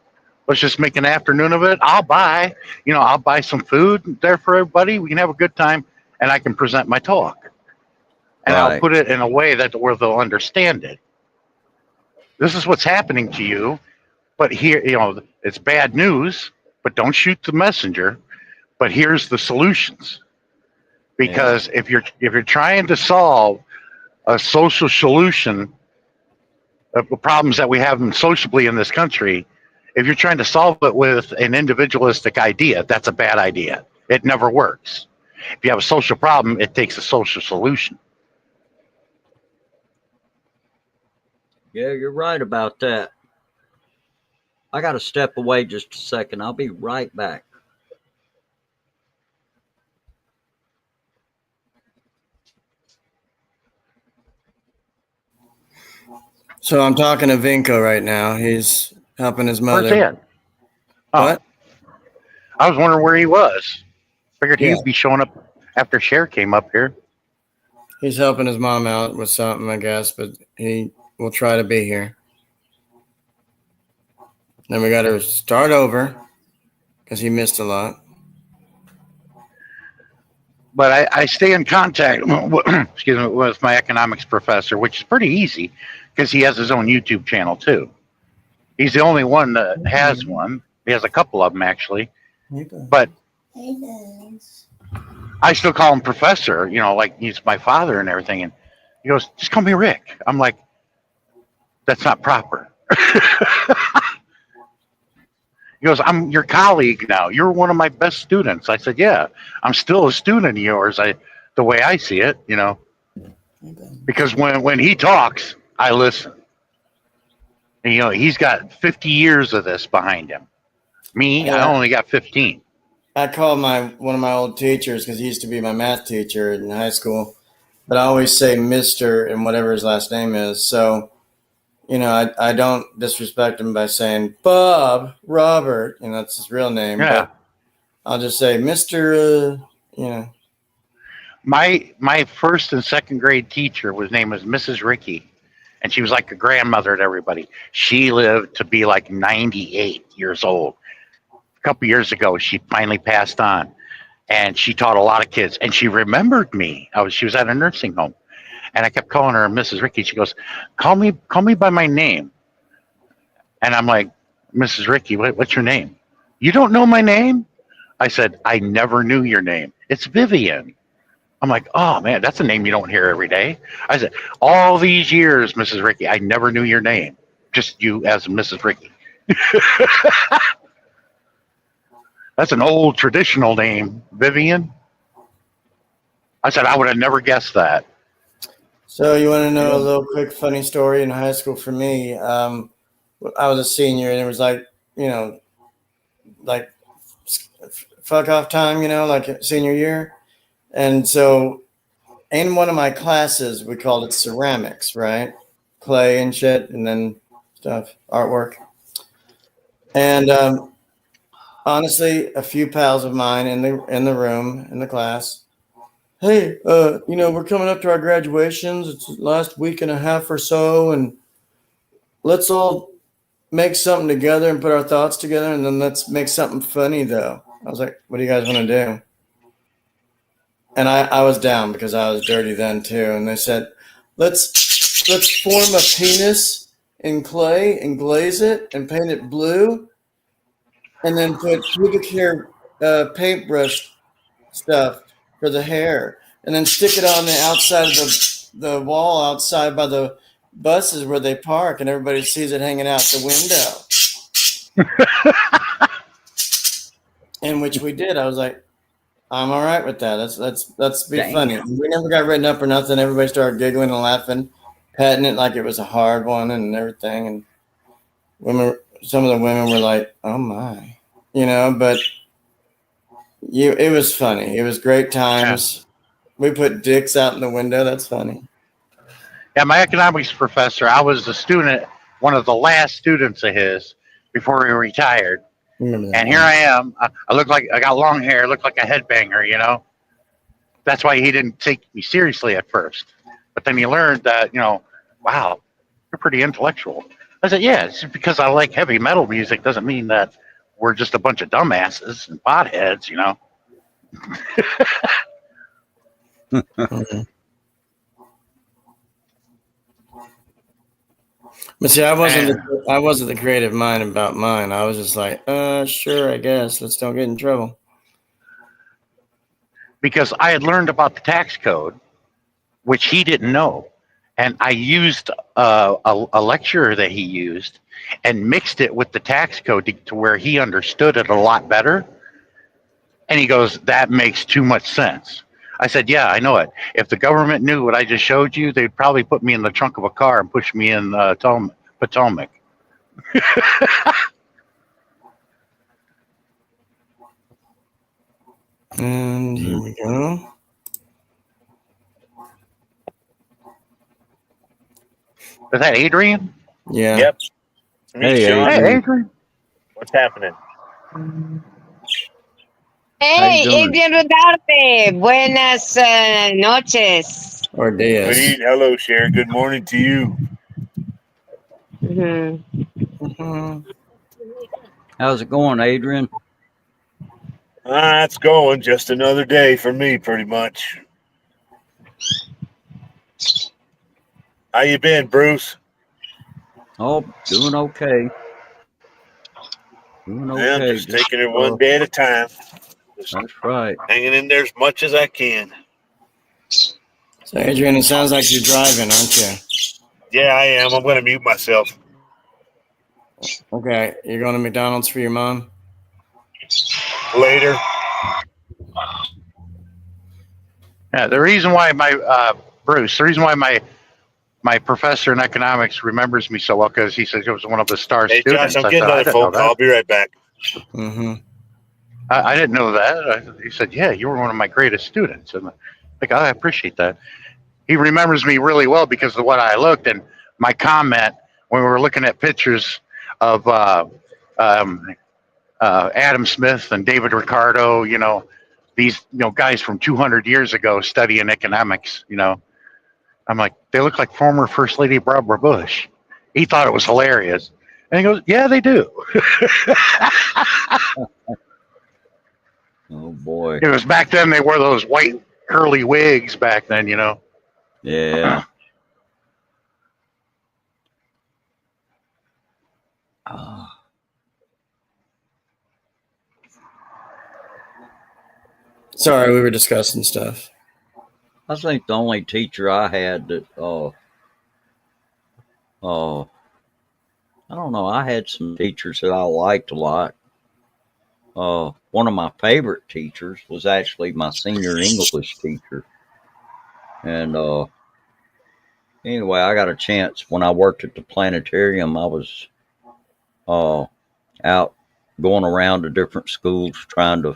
Let's just make an afternoon of it. I'll buy some food there for everybody. We can have a good time, and I can present my talk. And I'll put it in a way where they'll understand it. This is what's happening to you, but here, it's bad news, but don't shoot the messenger. But here's the solutions. Because if you're trying to solve a social solution of the problems that we have socially in this country, if you're trying to solve it with an individualistic idea, that's a bad idea. It never works. If you have a social problem, it takes a social solution. Yeah, you're right about that. I got to step away just a second. I'll be right back. So I'm talking to Vinco right now. He's helping his mother. Where's Ed? Oh, What? I was wondering where he was. Figured Yeah. he'd be showing up after Cher came up here. He's helping his mom out with something, I guess, but he will try to be here. Then we got to start over because he missed a lot. But I stay in contact with my economics professor, which is pretty easy because he has his own YouTube channel too. He's the only one that has one. He has a couple of them actually. But I still call him professor, like he's my father and everything. And he goes, just call me Rick. I'm like, that's not proper. He goes, I'm your colleague now. You're one of my best students. I said, yeah, I'm still a student of yours. The way I see it, because when he talks, I listen. And, he's got 50 years of this behind him. Me, I only got 15. I called one of my old teachers because he used to be my math teacher in high school, but I always say Mr. and whatever his last name is. So, I don't disrespect him by saying Bob, Robert, that's his real name. Yeah. But I'll just say Mr. My first and second grade teacher name was Mrs. Ricky, and she was like a grandmother to everybody. She lived to be like 98 years old. A couple years ago, she finally passed on, and she taught a lot of kids, and she remembered me. She was at a nursing home. And I kept calling her Mrs. Ricky. She goes, call me by my name. And I'm like, Mrs. Ricky, what's your name? You don't know my name? I said, I never knew your name. It's Vivian. I'm like, oh man, that's a name you don't hear every day. I said, all these years, Mrs. Ricky, I never knew your name. Just you as Mrs. Ricky. That's an old traditional name, Vivian. I said, I would have never guessed that. So you want to know a little quick funny story in high school for me? I was a senior, and it was like, like fuck off time, like senior year. And so in one of my classes, we called it ceramics, right? Clay and shit, and then stuff, artwork. And honestly, a few pals of mine in the room in the class. Hey, we're coming up to our graduations. It's the last week and a half or so, and let's all make something together and put our thoughts together, and then let's make something funny, though. I was like, what do you guys want to do? And I was down because I was dirty then too. And they said, let's form a penis in clay and glaze it and paint it blue, and then put pubic hair paintbrush stuff for the hair, and then stick it on the outside of the wall outside by the buses where they park, and everybody sees it hanging out the window. In which we did. I was like, I'm all right with that. Let's be Dang. funny. We never got written up or nothing. Everybody started giggling and laughing, patting it like it was a hard one and everything. And some of the women were like, "Oh my," But it was funny. It was great times. We put dicks out in the window. That's funny. Yeah, my economics professor, I was a student, one of the last students of his before he retired. Remember that? And here I am. I look like I got long hair, look like a headbanger, That's why he didn't take me seriously at first. But then he learned that, wow, you're pretty intellectual. I said, yeah, it's because I like heavy metal music doesn't mean that we're just a bunch of dumbasses and potheads, Mhm. But see, I wasn't the creative mind about mine. I was just like, sure, I guess. Let's don't get in trouble. Because I had learned about the tax code, which he didn't know. And I used a lecture that he used and mixed it with the tax code to where he understood it a lot better. And he goes, that makes too much sense. I said, yeah, I know it. If the government knew what I just showed you, they'd probably put me in the trunk of a car and push me in Potomac. And here we go. Is that Adrian? Yeah. Yep. It's me, Hey, Sean. Hey, Adrian. What's happening? Hey, doing? Adrian Rodarte. Buenas noches. Or Diaz. Hello, Sharon. Good morning to you. Mhm. Mhm. How's it going, Adrian? It's going. Just another day for me, pretty much. How you been, Bruce? Oh, doing okay. Doing Yeah, okay. just taking it one day at a time. Just That's right. hanging in there as much as I can. So, Adrian, it sounds like you're driving, aren't you? Yeah, I am. I'm going to mute myself. Okay. You're going to McDonald's for your mom? Later. Yeah, the reason why my professor in economics remembers me so well because he says it was one of the star Hey, students. Josh, I'm I getting said, I another didn't know phone call. that. I'll be right back. Mm-hmm. I didn't know that. He said, yeah, you were one of my greatest students. And I appreciate that. He remembers me really well because of what I looked and my comment when we were looking at pictures of Adam Smith and David Ricardo, these guys from 200 years ago studying economics, I'm like, they look like former First Lady Barbara Bush. He thought it was hilarious. And he goes, yeah, they do. Oh boy. It was back then they wore those white curly wigs back then, Yeah. Sorry, we were discussing stuff. I think the only teacher I had that, I don't know, I had some teachers that I liked a lot. One of my favorite teachers was actually my senior English teacher. And anyway, I got a chance when I worked at the planetarium. I was out going around to different schools trying to.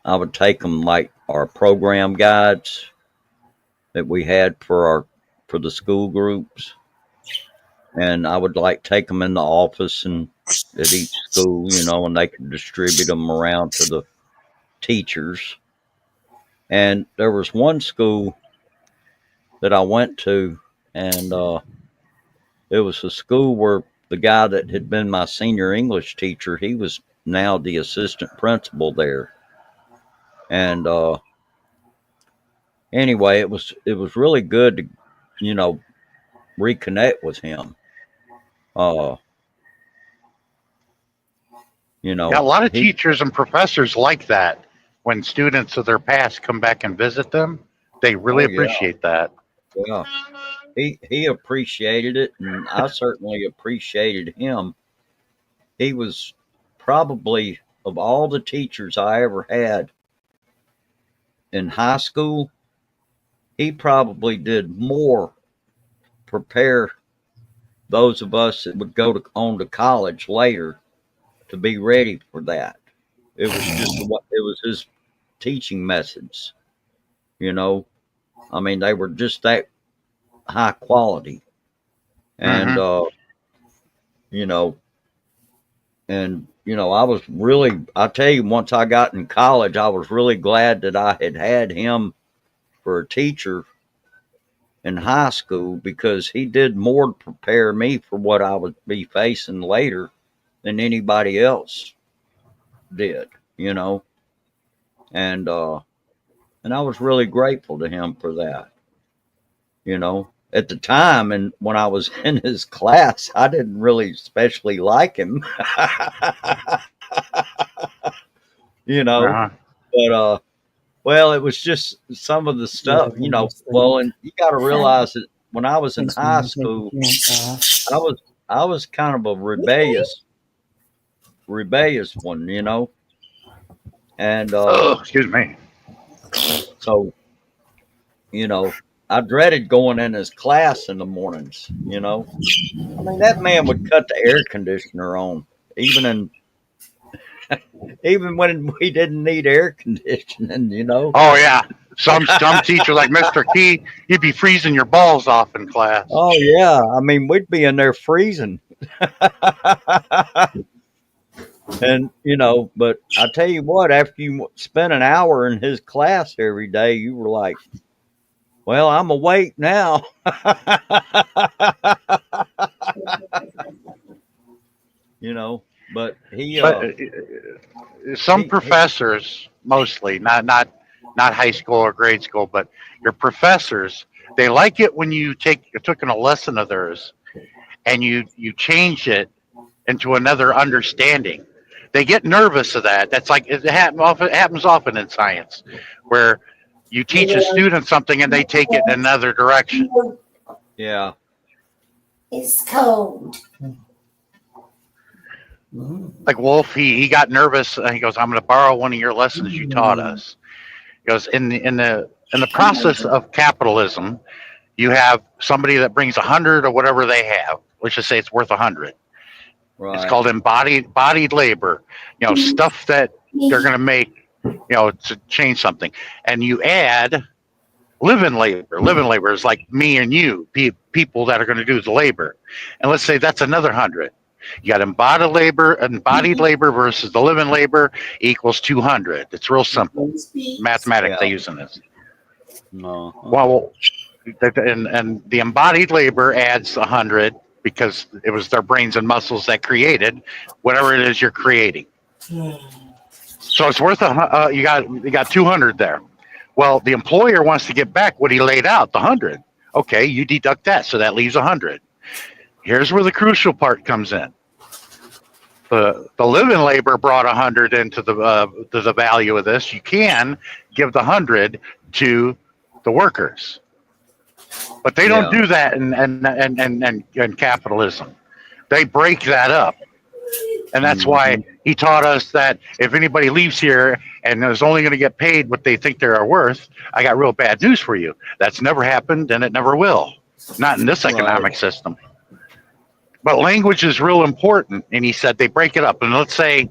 I would take them like our program guides that we had for the school groups, and I would like take them in the office and at each school, you know, and they could distribute them around to the teachers. And there was one school that I went to, and it was a school where the guy that had been my senior English teacher, he was now the assistant principal there. And anyway, it was really good to, you know, reconnect with him. You know, Yeah, a lot of teachers and professors like that. When students of their past come back and visit them, they really Oh, yeah. appreciate that. Yeah, he appreciated it, and I certainly appreciated him. He was probably, of all the teachers I ever had in high school, he probably did more prepare those of us that would go on to college later to be ready for that. It was just what it was his teaching methods, you know. I mean, they were just that high quality, and you know, I was really, I tell you, once I got in college, I was really glad that I had him for a teacher in high school, because he did more to prepare me for what I would be facing later than anybody else did, you know. And I was really grateful to him for that, you know. At the time, and when I was in his class, I didn't really especially like him, you know. Uh-huh. But well, it was just some of the stuff, you know. Well, and you got to realize that when I was in high school, I was kind of a rebellious one, you know. And Oh, excuse me. so, you know, I dreaded going in his class in the mornings, you know. I mean, that man would cut the air conditioner on, even when we didn't need air conditioning, you know. Oh yeah, some teacher like Mr. Key, you'd be freezing your balls off in class. Oh yeah, I mean, we'd be in there freezing. And, you know, but I tell you what, after you spent an hour in his class every day, you were like, well, I'm awake now. You know, but he, But some professors, mostly not high school or grade school, but your professors, they like it when you took in a lesson of theirs and you change it into another understanding. They get nervous of that. That's like it happens often in science, where you teach a student something and they take it in another direction. yeah, It's cold. Like Wolf, he got nervous. He goes, "I'm going to borrow one of your lessons you taught us." He goes, in the process of capitalism, you have somebody that brings 100 or whatever they have. Let's just say it's worth 100. right. It's called embodied labor. You know, stuff that they're going to make, you know, to change something. And you add live-in labor. Live-in labor is like me and you, people that are going to do the labor. And let's say that's another 100. You got embodied labor versus the live-in labor equals 200. It's real simple mathematics Yeah. they use in this. No. Well, and the embodied labor adds 100 because it was their brains and muscles that created whatever it is you're creating. So it's worth you got 200 there. Well, the employer wants to get back what he laid out, the 100. Okay, you deduct that, so that leaves 100. Here's where the crucial part comes in. the living labor brought 100 into the value of this. You can give the 100 to the workers, but they don't Yeah. do that in capitalism. They break that up, and that's why he taught us that if anybody leaves here and is only going to get paid what they think they are worth, I got real bad news for you. That's never happened, and it never will. Not in this economic system. But language is real important, and he said they break it up. And let's say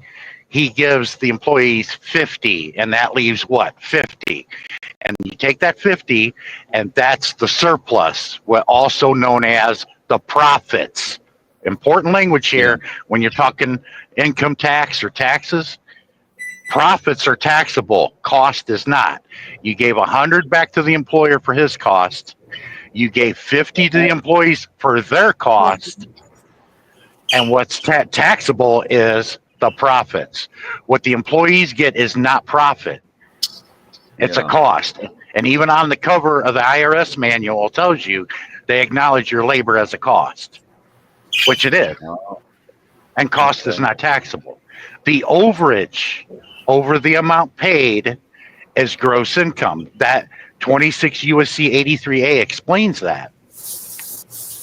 he gives the employees 50, and that leaves what? 50. And you take that 50, and that's the surplus, what also known as the profits. Important language here when you're talking income tax or taxes. Profits are taxable, cost is not. You gave 100 back to the employer for his cost. You gave 50 to the employees for their cost. And what's taxable is the profits. What the employees get is not profit. It's a cost. And even on the cover of the IRS manual tells you they acknowledge your labor as a cost, which it is. And cost is not taxable. The overage over the amount paid is gross income. That 26 USC 83A explains that.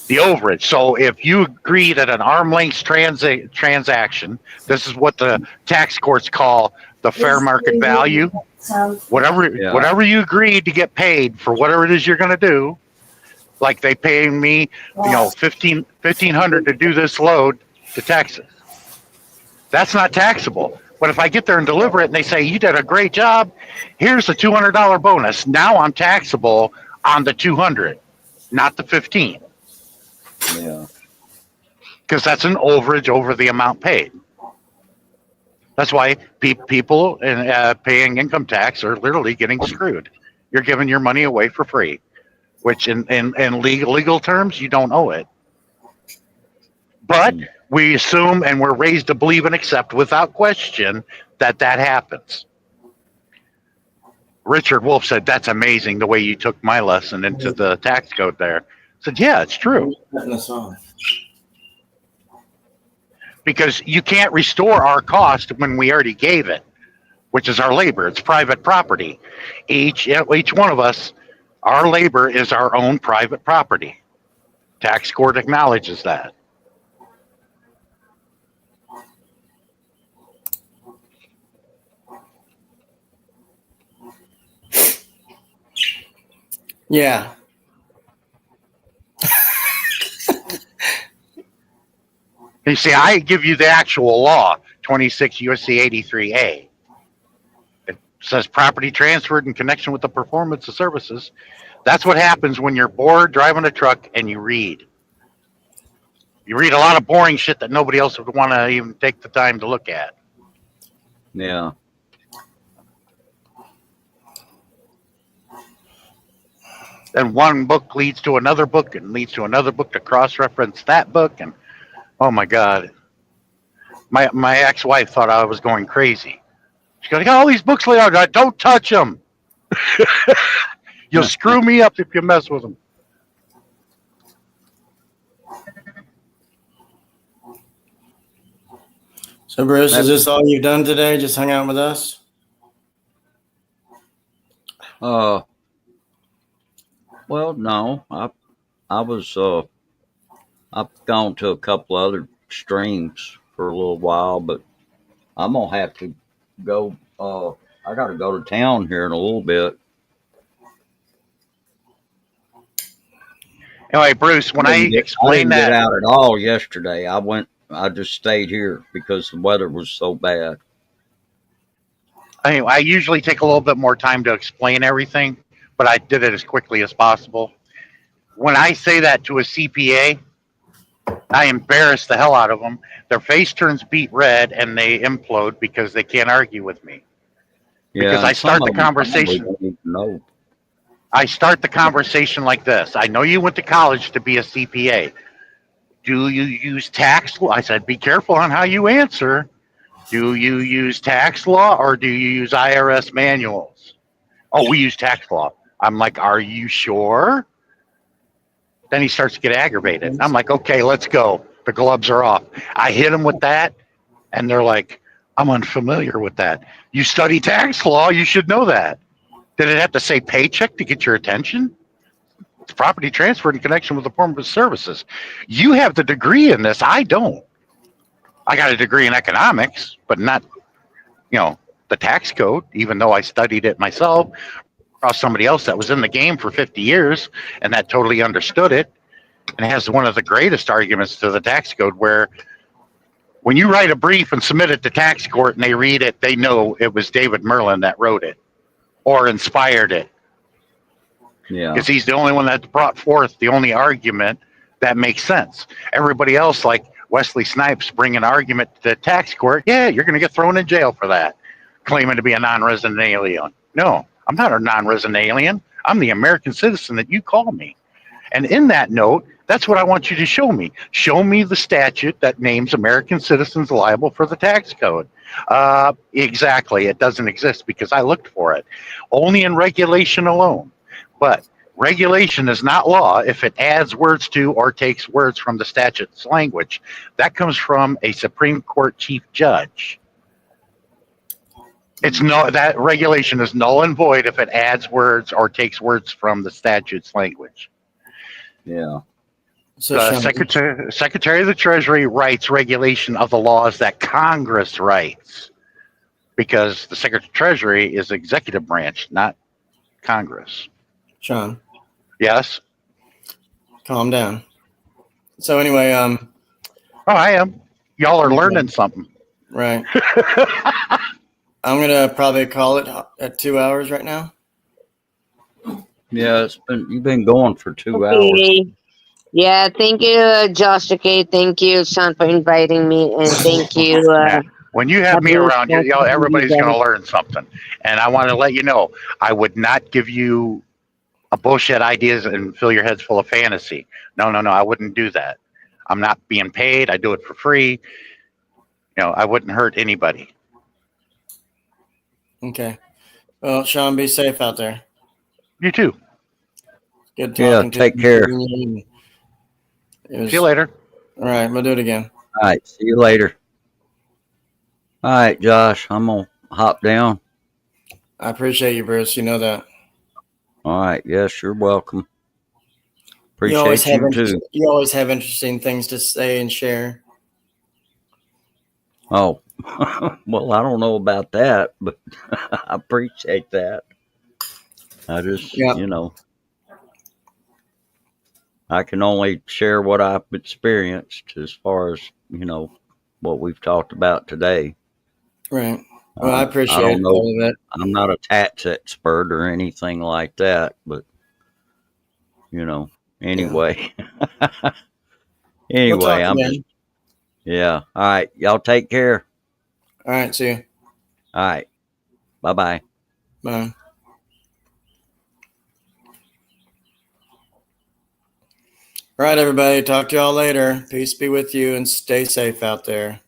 The overage. So if you agreed at an arm's length transaction, this is what the tax courts call the fair market value. Whatever you agreed to get paid for whatever it is you're going to do, like they pay me, $1,500 to do this load to Texas. That's not taxable. But if I get there and deliver it and they say, you did a great job, here's a $200 bonus. Now I'm taxable on the 200, not the 15. Yeah. Because that's an overage over the amount paid. That's why people paying income tax are literally getting screwed. You're giving your money away for free, which in legal terms, you don't owe it. But we assume and we're raised to believe and accept without question that happens. Richard Wolf said, that's amazing the way you took my lesson into the tax code there. I said, yeah, it's true. Because you can't restore our cost when we already gave it, which is our labor. It's private property. Each one of us, our labor is our own private property. Tax court acknowledges that. Yeah. You see, I give you the actual law, 26 USC 83A. It says property transferred in connection with the performance of services. That's what happens when you're bored driving a truck and you read. You read a lot of boring shit that nobody else would want to even take the time to look at. Yeah. Then one book leads to another book and leads to another book to cross-reference that book. And oh my God, my ex-wife thought I was going crazy. She goes, I got all these books laid out. Don't touch them. You'll screw me up if you mess with them. So, Bruce, is this all you've done today? Just hang out with us? Well, no, I've gone to a couple other streams for a little while, but I'm gonna have to go. I got to go to town here in a little bit. Anyway, Bruce, when I didn't explained get that, out at all yesterday. I just stayed here because the weather was so bad. I usually take a little bit more time to explain everything, but I did it as quickly as possible. When I say that to a CPA, I embarrass the hell out of them. Their face turns beet red and they implode because they can't argue with me. Because I start the conversation. I start the conversation like this. I know you went to college to be a CPA. Do you use tax law? I said, be careful on how you answer. Do you use tax law or do you use IRS manuals? Oh, we use tax law. I'm like, are you sure? Then he starts to get aggravated. I'm like, okay, let's go. The gloves are off. I hit him with that, And they're like, I'm unfamiliar with that. You study tax law, you should know that. Did it have to say paycheck to get your attention? It's property transferred in connection with the form of services. You have the degree in this. I don't. I got a degree in economics, but not, the tax code, even though I studied it myself, across somebody else that was in the game for 50 years and that totally understood it. And it has one of the greatest arguments to the tax code where when you write a brief and submit it to tax court and they read it, they know it was David Merlin that wrote it or inspired it. Yeah. Because he's the only one that brought forth the only argument that makes sense. Everybody else, like Wesley Snipes, bring an argument to the tax court. Yeah, you're going to get thrown in jail for that, claiming to be a non-resident alien. No, I'm not a non-resident alien. I'm the American citizen that you call me. And in that note, that's what I want you to show me. Show me the statute that names American citizens liable for the tax code. Exactly. It doesn't exist because I looked for it. Only in regulation alone. But regulation is not law if it adds words to or takes words from the statute's language. That comes from a Supreme Court chief judge. That regulation is null and void if it adds words or takes words from the statute's language. Yeah. So The Sean, Secretary of the Treasury writes regulation of the laws that Congress writes, because the Secretary of the Treasury is the executive branch, not Congress. Sean, Yes? calm down. So anyway, Oh, I am. Y'all are learning something. right. I'm gonna probably call it at 2 hours right now. Yeah, you've been going for 2 hours. Okay. Yeah, thank you, Josh. Okay, thank you, Sean, for inviting me, and thank you. Yeah. When you have me Have a around, nice everybody's weekend. going to learn something. And I want to let you know, I would not give you a bullshit ideas and fill your heads full of fantasy. No, I wouldn't do that. I'm not being paid. I do it for free. I wouldn't hurt anybody. Okay. Well, Sean, be safe out there. You too. Good Yeah, talking to take you. care. It was- See you later. All right, we'll do it again. All right. See you later. All right, Josh. I'm going to hop down. I appreciate you, Bruce. You know that. All right. Yes, you're welcome. You always Appreciate have you too. you always have interesting things to say and share. Oh, well, I don't know about that, but I appreciate that. I just, Yeah. I can only share what I've experienced as far as, what we've talked about today. Right. Well, I appreciate don't know. all of it. I'm not a tax expert or anything like that, but, anyway. We'll talk I'm again. just, yeah. All right. Y'all take care. All right, see you. All right. Bye-bye. Bye. All right, everybody. Talk to y'all later. Peace be with you and stay safe out there.